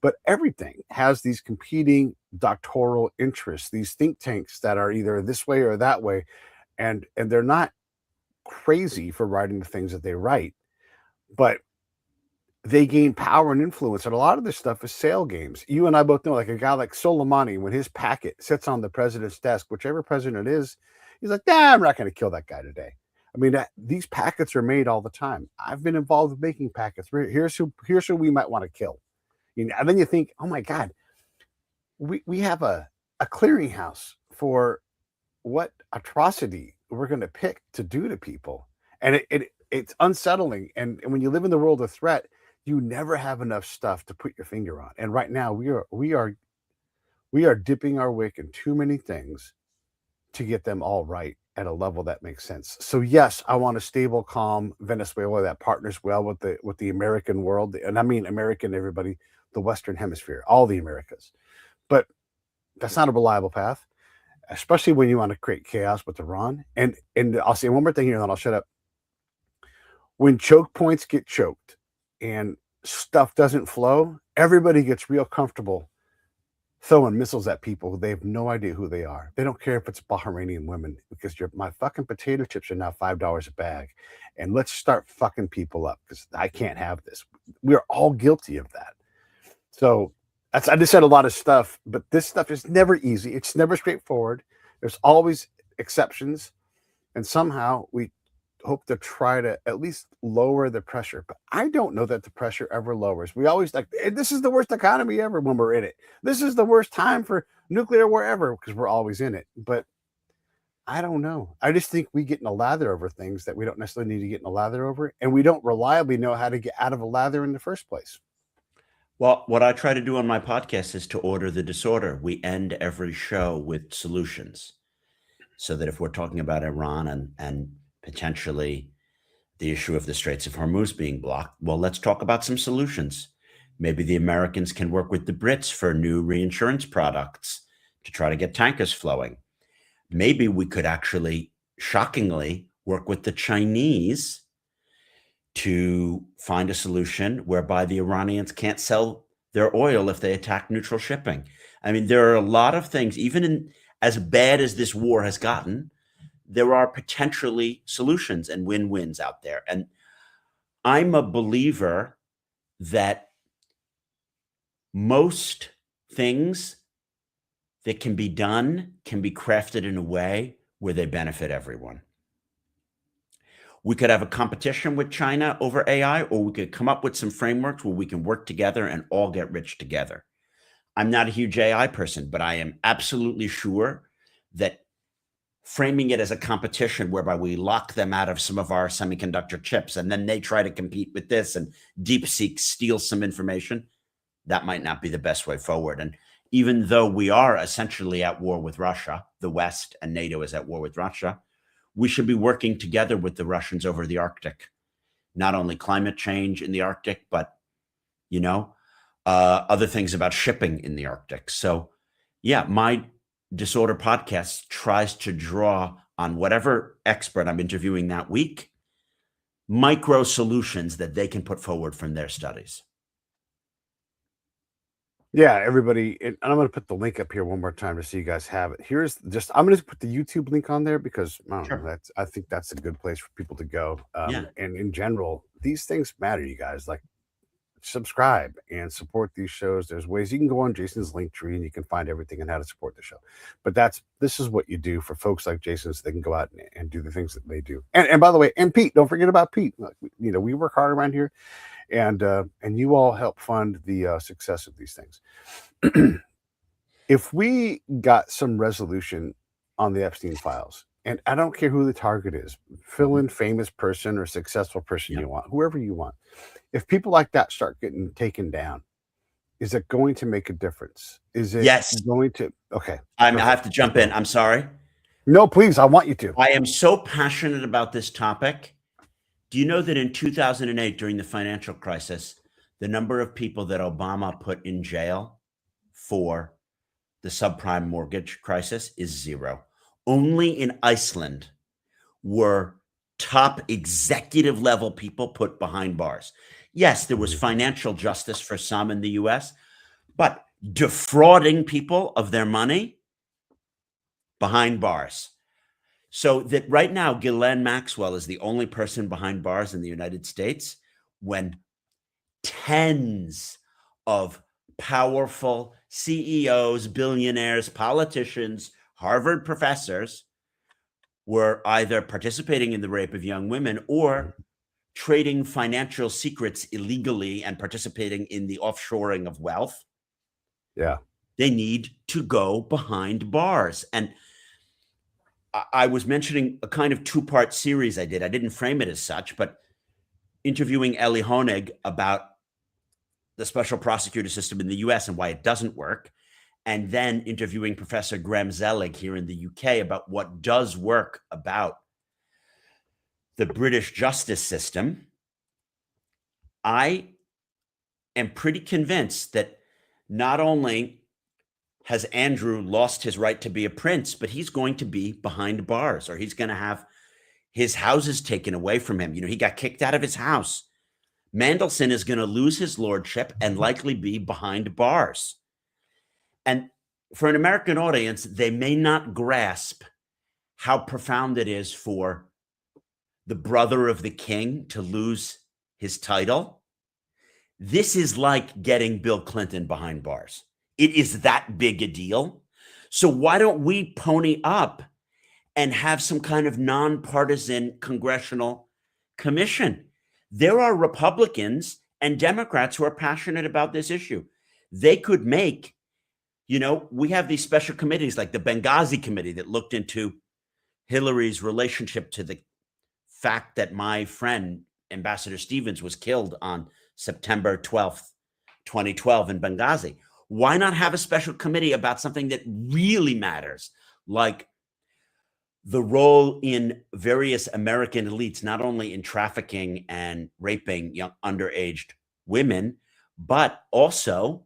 But everything has these competing doctoral interests, these think tanks that are either this way or that way, and they're not crazy for writing the things that they write, but they gain power and influence, and a lot of this stuff is sale games. You and I both know, like a guy like Soleimani, when his packet sits on the president's desk, whichever president it is, he's like, nah, I'm not going to kill that guy today. I mean, these packets are made all the time. I've been involved with making packets. Here's who we might want to kill. You know, and then you think, oh my God, we have a clearinghouse for what atrocity we're going to pick to do to people, and it's unsettling. And when you live in the world of threat, you never have enough stuff to put your finger on. And right now we are dipping our wick in too many things to get them all right at a level that makes sense. So yes, I want a stable, calm Venezuela that partners well with the American world, and I mean American, everybody, the Western Hemisphere, all the Americas. But that's not a reliable path, especially when you want to create chaos with Iran. And I'll say one more thing here, and then I'll shut up. When choke points get choked and stuff doesn't flow, everybody gets real comfortable throwing missiles at people. They have no idea who they are. They don't care if it's Bahraini women, because my fucking potato chips are now $5 a bag. And let's start fucking people up, because I can't have this. We're all guilty of that. So I just said a lot of stuff, but this stuff is never easy. It's never straightforward. There's always exceptions. And somehow we hope to try to at least lower the pressure. But I don't know that the pressure ever lowers. We always like, hey, this is the worst economy ever when we're in it. This is the worst time for nuclear war ever, because we're always in it. But I don't know. I just think we get in a lather over things that we don't necessarily need to get in a lather over. And we don't reliably know how to get out of a lather in the first place. Well, what I try to do on my podcast is to order the disorder. We end every show with solutions, so that if we're talking about Iran and potentially the issue of the Straits of Hormuz being blocked, well, let's talk about some solutions. Maybe the Americans can work with the Brits for new reinsurance products to try to get tankers flowing. Maybe we could actually, shockingly, work with the Chinese to find a solution whereby the Iranians can't sell their oil if they attack neutral shipping. I mean, there are a lot of things, even in as bad as this war has gotten, there are potentially solutions and win-wins out there. And I'm a believer that most things that can be done can be crafted in a way where they benefit everyone. We could have a competition with China over AI, or we could come up with some frameworks where we can work together and all get rich together. I'm not a huge AI person, but I am absolutely sure that framing it as a competition whereby we lock them out of some of our semiconductor chips and then they try to compete with this and DeepSeek steals some information, that might not be the best way forward. And even though we are essentially at war with Russia, the West and NATO is at war with Russia, we should be working together with the Russians over the Arctic. Not only climate change in the Arctic, but, other things about shipping in the Arctic. So, yeah, my Disorder podcast tries to draw on whatever expert I'm interviewing that week, micro solutions that they can put forward from their studies. Yeah, everybody, and I'm going to put the link up here one more time to so you guys have it. I'm going to put the YouTube link on there because I think that's a good place for people to go. And in general, these things matter, you guys. Like, subscribe and support these shows. There's ways you can go on Jason's link tree and you can find everything and how to support the show. But this is what you do for folks like Jason, so they can go out and do the things that they do. And by the way, and Pete, don't forget about Pete. We work hard around here, and you all help fund the success of these things. If we got some resolution on the Epstein files, And I don't care who the target is. Fill in famous person or successful person Yeah. you want, whoever you want. If people like that start getting taken down, is it going to make a difference? Is it Yes. going to okay, I perfect. have to jump in. I'm sorry. No, please, I want you to. I am so passionate about this topic. Do you know that in 2008, during the financial crisis, the number of people that Obama put in jail for the subprime mortgage crisis is zero? Only in Iceland were top executive level people put behind bars. Yes, there was Mhm. financial justice for some in the US, but defrauding people of their money behind bars. So that right now, Ghislaine Maxwell is the only person behind bars in the United States when tens of powerful CEOs, billionaires, politicians, Harvard professors were either participating in the rape of young women or trading financial secrets illegally and participating in the offshoring of wealth. Yeah. They need to go behind bars. And I was mentioning a kind of two-part series I did. I didn't frame it as such, but interviewing Ellie Honig about the special prosecutor system in the US and why it doesn't work, and then interviewing Professor Graham Zelig here in the UK about what does work about the British justice system. I am pretty convinced that not only has Andrew lost his right to be a prince, but he's going to be behind bars, or he's going to have his houses taken away from him. You know, he got kicked out of his house. Mandelson is going to lose his lordship and likely be behind bars. And for an American audience, they may not grasp how profound it is for the brother of the king to lose his title. This is like getting Bill Clinton behind bars. It is that big a deal. So why don't we pony up and have some kind of nonpartisan congressional commission? There are Republicans and Democrats who are passionate about this issue. They could make, you know, we have these special committees like the Benghazi committee that looked into Hillary's relationship to the fact that my friend, Ambassador Stevens, was killed on September 12th, 2012 in Benghazi. Why not have a special committee about something that really matters, like the role in various American elites, not only in trafficking and raping young underaged women, but also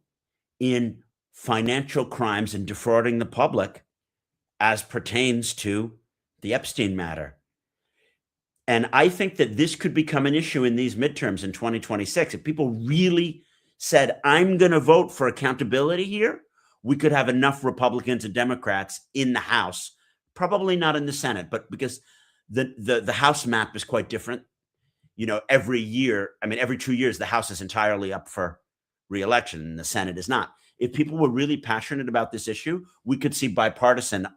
in financial crimes and defrauding the public as pertains to the Epstein matter. And I think that this could become an issue in these midterms in 2026. If people really said, I'm going to vote for accountability here, we could have enough Republicans and Democrats in the House, probably not in the Senate, but because the House map is quite different. You know, every year, I mean, every 2 years, the House is entirely up for re-election and the Senate is not. If people were really passionate about this issue, we could see bipartisanship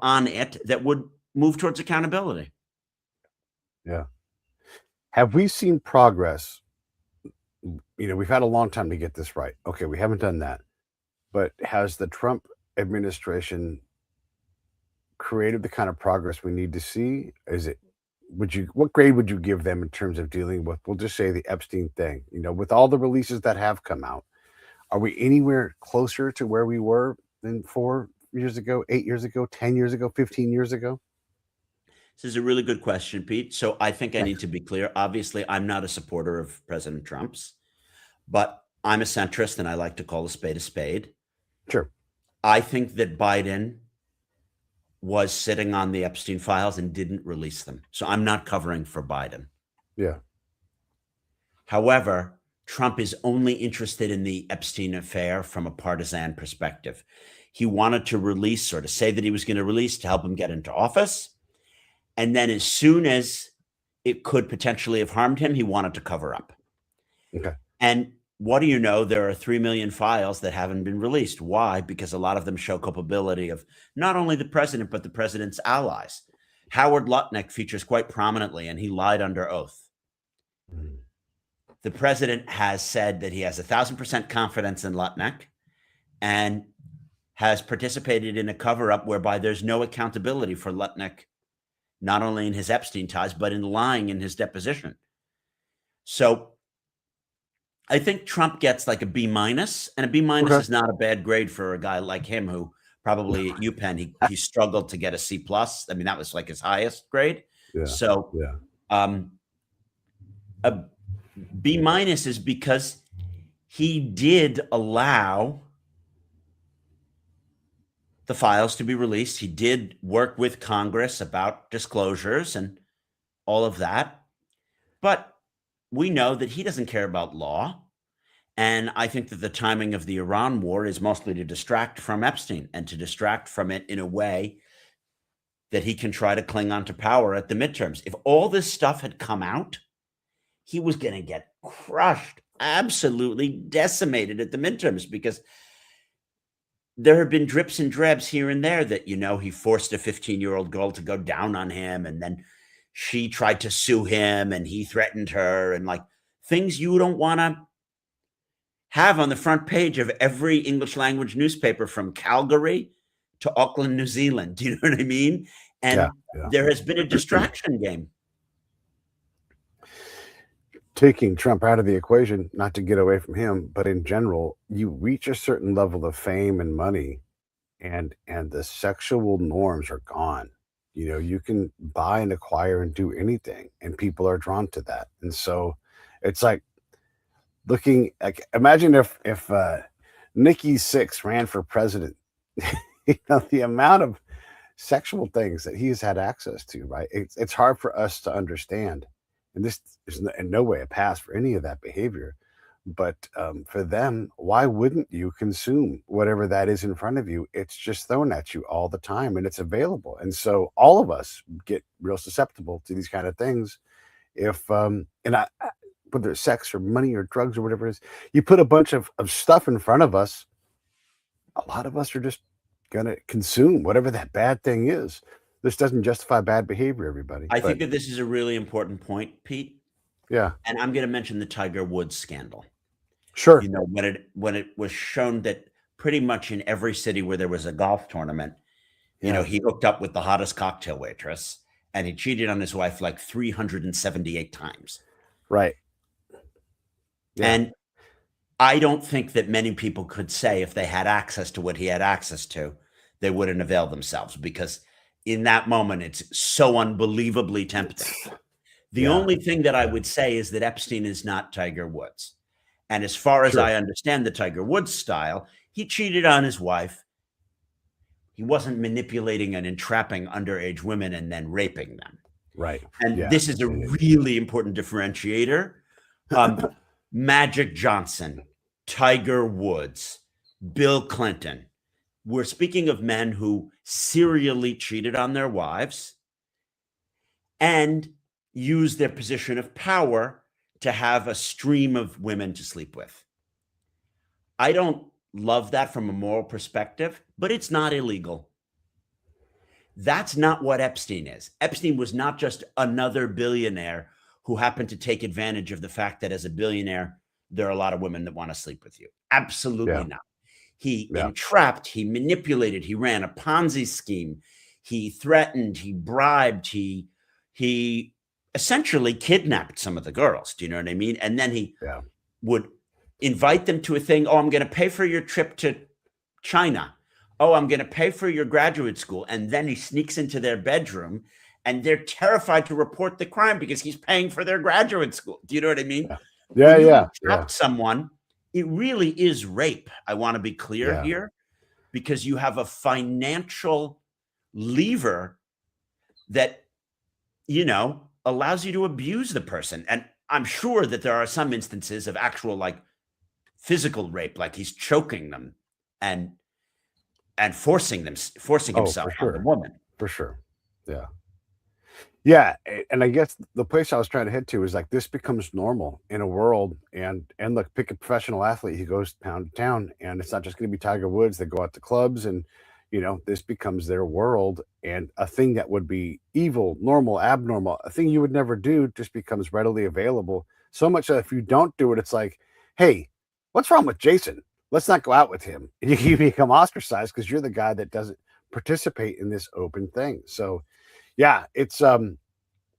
on it that would move towards accountability. Yeah. Have we seen progress? You know, we've had a long time to get this right. Okay, we haven't done that. But has the Trump administration created the kind of progress we need to see? What grade would you give them in terms of dealing with, we'll just say, the Epstein thing? You know, with all the releases that have come out, are we anywhere closer to where we were than 4 years ago, 8 years ago, 10 years ago, 15 years ago? This is a really good question, Pete. So I think I need Thanks. to be clear. Obviously, I'm not a supporter of President Trump's, but I'm a centrist and I like to call a spade a spade. Sure. I think that Biden was sitting on the Epstein files and didn't release them. So I'm not covering for Biden. Yeah. However, Trump is only interested in the Epstein affair from a partisan perspective. He wanted to release, or to say that he was going to release, to help him get into office. And then as soon as it could potentially have harmed him, he wanted to cover up. Okay. And what do you know? There are 3 million files that haven't been released. Why? Because a lot of them show culpability of not only the president, but the president's allies. Howard Lutnick features quite prominently, and he lied under oath. Mhm. The president has said that he has 1,000% confidence in Lutnick and has participated in a cover-up whereby there's no accountability for Lutnick, not only in his Epstein ties, but in lying in his deposition. So I think Trump gets like a B minus, and a B minus Okay. is not a bad grade for a guy like him who probably at UPenn, he struggled to get a C plus. I mean, that was like his highest grade. Yeah. So Yeah. A B minus is because he did allow the files to be released. He did work with Congress about disclosures and all of that. But we know that he doesn't care about law. And I think that the timing of the Iran war is mostly to distract from Epstein and to distract from it in a way that he can try to cling on to power at the midterms. If all this stuff had come out, he was going to get crushed, absolutely decimated at the midterms, because there have been drips and drabs here and there that, he forced a 15-year-old girl to go down on him, and then she tried to sue him and he threatened her, and like things you don't want to have on the front page of every English language newspaper from Calgary to Auckland, New Zealand. Do you know what I mean? And there has been a distraction game. Taking Trump out of the equation, not to get away from him, but in general, you reach a certain level of fame and money, and the sexual norms are gone. You can buy and acquire and do anything, and people are drawn to that. And so it's like imagine if Nikki Sixx ran for president. The amount of sexual things that he's had access to, right? It's hard for us to understand. And this is in no way a pass for any of that behavior. But for them, why wouldn't you consume whatever that is in front of you? It's just thrown at you all the time, and it's available. And so all of us get real susceptible to these kind of things. If whether it's sex or money or drugs or whatever it is, you put a bunch of stuff in front of us, a lot of us are just going to consume whatever that bad thing is. This doesn't justify bad behavior, everybody. I think that this is a really important point, Pete. Yeah. And I'm going to mention the Tiger Woods scandal. Sure. When it was shown that pretty much in every city where there was a golf tournament, he hooked up with the hottest cocktail waitress, and he cheated on his wife like 378 times. Right. Yeah. And I don't think that many people could say if they had access to what he had access to, they wouldn't avail themselves, because in that moment, it's so unbelievably tempting. The only thing that I would say is that Epstein is not Tiger Woods. And as far as I understand the Tiger Woods style, he cheated on his wife. He wasn't manipulating and entrapping underage women and then raping them. Right. And this is a really important differentiator. Magic Johnson, Tiger Woods, Bill Clinton. We're speaking of men who serially cheated on their wives and used their position of power to have a stream of women to sleep with. I don't love that from a moral perspective, but it's not illegal. That's not what Epstein is. Epstein was not just another billionaire who happened to take advantage of the fact that as a billionaire, there are a lot of women that want to sleep with you. Absolutely not. He entrapped, he manipulated, he ran a Ponzi scheme, he threatened, he bribed, he essentially kidnapped some of the girls. Do you know what I mean? And then he would invite them to a thing. Oh, I'm going to pay for your trip to China. Oh, I'm going to pay for your graduate school. And then he sneaks into their bedroom, and they're terrified to report the crime because he's paying for their graduate school. Do you know what I mean? When you trap someone, it really is rape. I want to be clear here, because you have a financial lever that, allows you to abuse the person. And I'm sure that there are some instances of actual like physical rape, like he's choking them and forcing himself on the woman. For sure. Yeah. Yeah. And I guess the place I was trying to head to is like, this becomes normal in a world, and look, pick a professional athlete who goes town to town, and it's not just going to be Tiger Woods. They go out to clubs, and this becomes their world, and a thing that would be evil, normal, abnormal, a thing you would never do just becomes readily available. So much that if you don't do it, it's like, hey, what's wrong with Jason? let's not go out with him. You become ostracized because you're the guy that doesn't participate in this open thing. So yeah, it's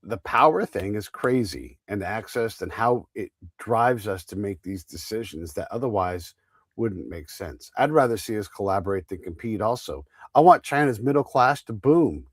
the power thing is crazy, and the access and how it drives us to make these decisions that otherwise wouldn't make sense. I'd rather see us collaborate than compete also. I want China's middle class to boom,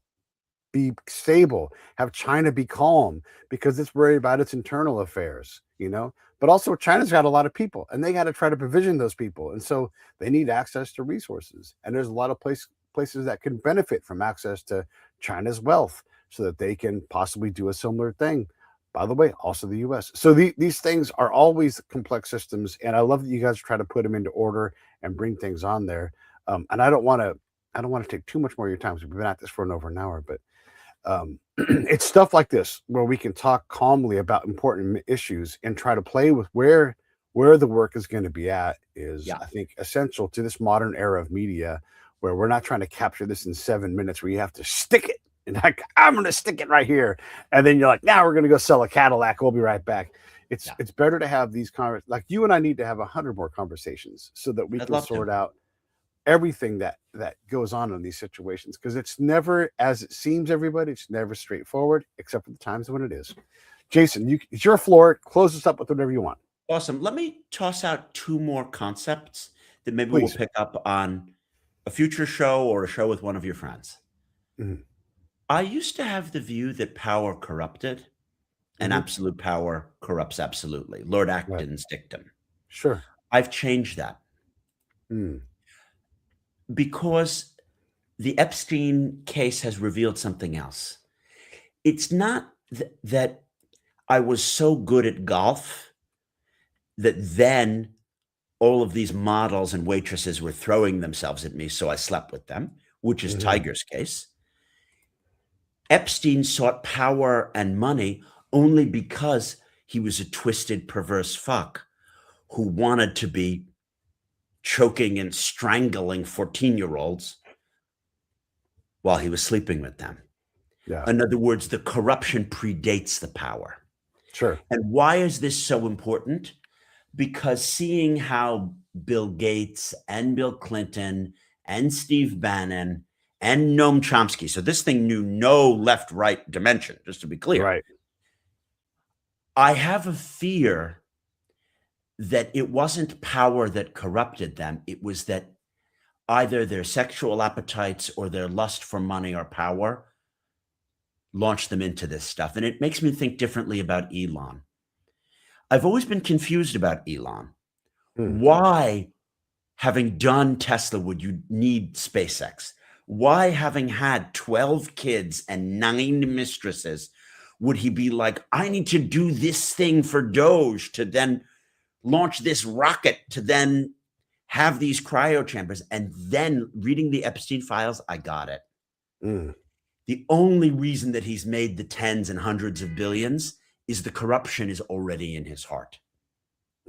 be stable, have China be calm because it's worried about its internal affairs, you know. But also, China's got a lot of people, and they got to try to provision those people, and so they need access to resources. And there's a lot of places that can benefit from access to China's wealth, so that they can possibly do a similar thing. By the way, also the U.S. So these things are always complex systems, and I love that you guys try to put them into order and bring things on there. And I don't want to take too much more of your time. So we've been at this for over an hour, but it's stuff like this where we can talk calmly about important issues and try to play with where the work is going to be at is, Yeah. I think, essential to this modern era of media, where we're not trying to capture this in 7 minutes, where you have to stick it and like, I'm going to stick it right here, and then you're like, now we're going to go sell a Cadillac, we'll be right back. It's Yeah. it's better to have these like you and I need to have 100 more conversations so that we I'd can love sort to. out everything that goes on in these situations, because it's never as it seems. Everybody, it's never straightforward, except for the times when it is. Jason, it's your floor. Close us up with whatever you want, Awesome. Let me toss out two more concepts that maybe we'll please. pick up on a future show or a show with one of your friends. Hmm. I used to have the view that power corrupted and Hmm. absolute power corrupts absolutely. Lord Right. Acton's dictum. Sure. I've changed that Mm. because the Epstein case has revealed something else. It's not that I was so good at golf that then all of these models and waitresses were throwing themselves at me, so I slept with them, which is Hmm. Tiger's case. Epstein sought power and money only because he was a twisted, perverse fuck who wanted to be choking and strangling 14-year-olds while he was sleeping with them. Yeah. In other words, the corruption predates the power. Sure. And why is this so important? Because seeing how Bill Gates and Bill Clinton and Steve Bannon and Noam Chomsky, so this thing knew no left right dimension, just to be clear. Right. I have a fear that it wasn't power that corrupted them. It was that either their sexual appetites or their lust for money or power launched them into this stuff. And it makes me think differently about Elon. I've always been confused about Elon. Mm. Why, having done Tesla, would you need SpaceX? Why, having had 12 kids and 9 mistresses, would he be like, I need to do this thing for Doge to then launch this rocket to then have these cryo chambers? And then reading the Epstein files, I got it. Mm. The only reason that he's made the tens and hundreds of billions is the corruption is already in his heart.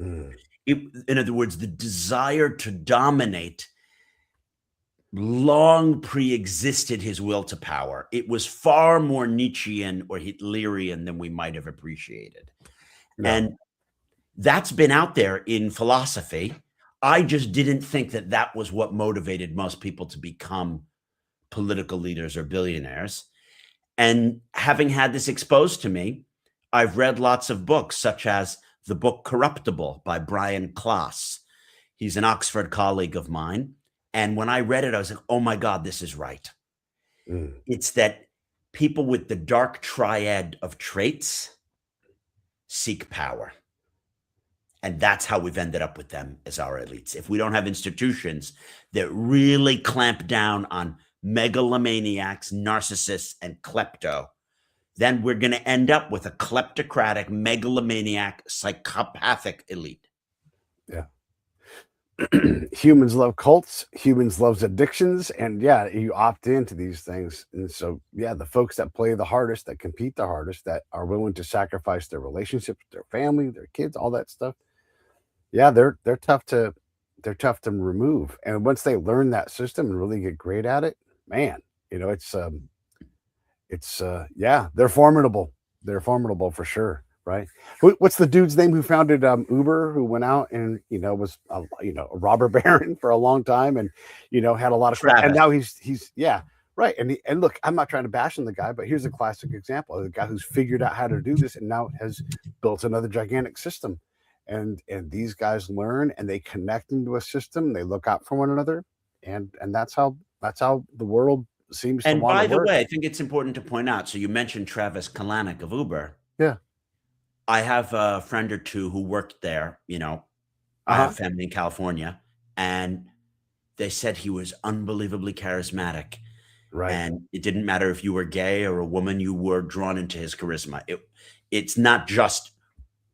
Mm. In other words, the desire to dominate long pre-existed his will to power. It was far more Nietzschean or Hitlerian than we might have appreciated. Yeah. And that's been out there in philosophy. I just didn't think that that was what motivated most people to become political leaders or billionaires. And having had this exposed to me, I've read lots of books, such as the book Corruptible by Brian Klaas. He's an Oxford colleague of mine. And when I read it, I was like, oh my God, this is right. Mm. It's that people with the dark triad of traits seek power. And that's how we've ended up with them as our elites. If we don't have institutions that really clamp down on megalomaniacs, narcissists, and klepto, then we're going to end up with a kleptocratic, megalomaniac, psychopathic elite. Yeah. Humans love cults, humans loves addictions, and yeah, you opt into these things. And so yeah, the folks that play the hardest, that compete the hardest, that are willing to sacrifice their relationships, their family, their kids, all that stuff, yeah, they're tough to remove. And once they learn that system and really get great at it, man, you know, it's yeah, they're formidable. They're formidable for sure. right? What's the dude's name who founded Uber, who went out and was a robber baron for a long time, and had a lot of and now he's yeah, right. And look, I'm not trying to bash on the guy, but here's a classic example of the guy who's figured out how to do this and now has built another gigantic system. And these guys learn and they connect into a system. They look out for one another, and that's how the world seems to And want by to the work. way, I think it's important to point out. So you mentioned Travis Kalanick of Uber. Yeah. I have a friend or two who worked there. I have family in California, and they said he was unbelievably charismatic. Right. And it didn't matter if you were gay or a woman, you were drawn into his charisma. It's not just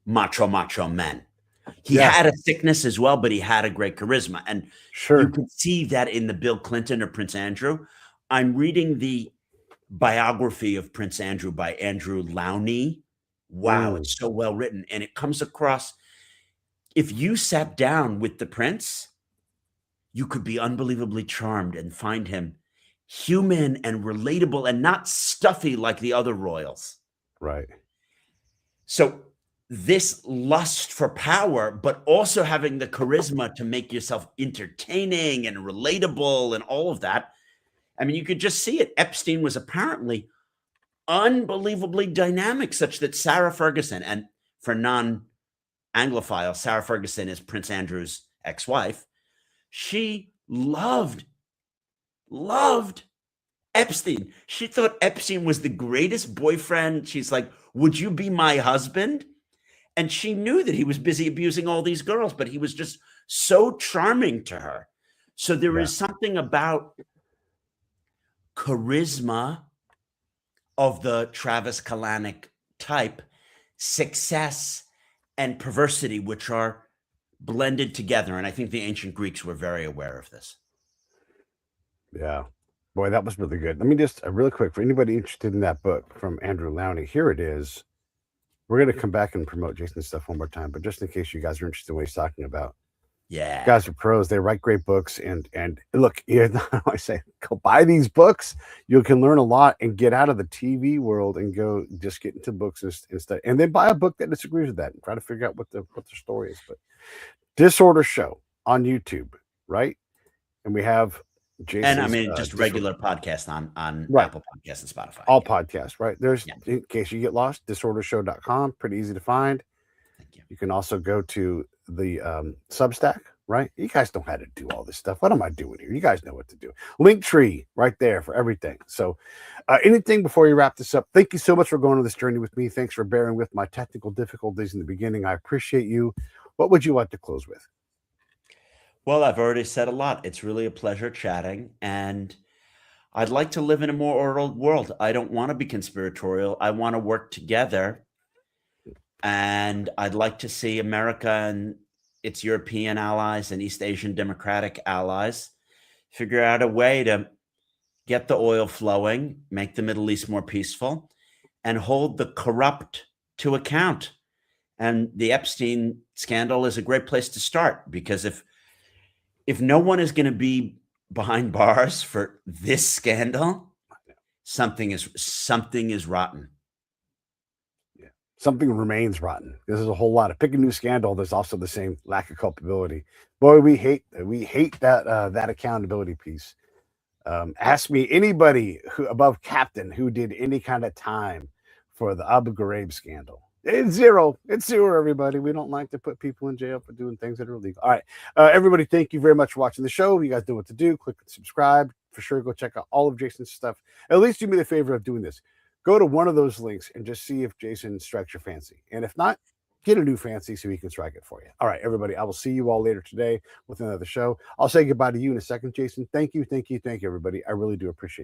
macho men. He had a sickness as well, but he had a great charisma. And you could see that in the Bill Clinton or Prince Andrew. I'm reading the biography of Prince Andrew by Andrew Lowney. Wow, it's so well written. And it comes across, if you sat down with the prince, you could be unbelievably charmed and find him human and relatable and not stuffy like the other royals. Right. So this lust for power, but also having the charisma to make yourself entertaining and relatable and all of that. I mean, you could just see it. Epstein was apparently unbelievably dynamic, such that Sarah Ferguson, and for non-Anglophile, Sarah Ferguson is Prince Andrew's ex-wife. She loved Epstein. She thought Epstein was the greatest boyfriend. She's like, would you be my husband? And she knew that he was busy abusing all these girls, but he was just so charming to her. So there is something about charisma of the Travis Kalanick type, success and perversity, which are blended together. And I think the ancient Greeks were very aware of this. Yeah. Boy, that was really good. Let me just really quick, for anybody interested in that book from Andrew Lowney, here it is. We're going to come back and promote Jason's stuff one more time, but just in case you guys are interested in what he's talking about. Yeah. Guys are pros. They write great books. And look, I say, go buy these books. You can learn a lot and get out of the TV world and go just get into books and stuff. And then buy a book that disagrees with that and try to figure out what the story is. But Disorder Show on YouTube, right? And we have Jason's, and I mean, just regular podcast on Apple Podcasts and Spotify. All podcasts, right? There's, in case you get lost, disordershow.com. Pretty easy to find. Thank you. You can also go to the Substack, right? You guys know how to do all this stuff. What am I doing here? You guys know what to do. Linktree right there for everything. So anything before you wrap this up, thank you so much for going on this journey with me. Thanks for bearing with my technical difficulties in the beginning. I appreciate you. What would you like to close with? Well, I've already said a lot. It's really a pleasure chatting, and I'd like to live in a more ordered world. I don't want to be conspiratorial. I want to work together, and I'd like to see America and its European allies and East Asian democratic allies figure out a way to get the oil flowing, make the Middle East more peaceful, and hold the corrupt to account. And the Epstein scandal is a great place to start, because if no one is going to be behind bars for this scandal, something is rotten. Yeah, something remains rotten. There's a whole lot of pick a new scandal. There's also the same lack of culpability. Boy, we hate that accountability piece. Ask me anybody who above captain who did any kind of time for the Abu Ghraib scandal. It's zero. It's zero, everybody. We don't like to put people in jail for doing things that are illegal. All right. Everybody, thank you very much for watching the show. You guys know what to do. Click and subscribe. For sure, go check out all of Jason's stuff. At least do me the favor of doing this. Go to one of those links and just see if Jason strikes your fancy. And if not, get a new fancy so he can strike it for you. All right, everybody. I will see you all later today with another show. I'll say goodbye to you in a second, Jason. Thank you, everybody. I really do appreciate it.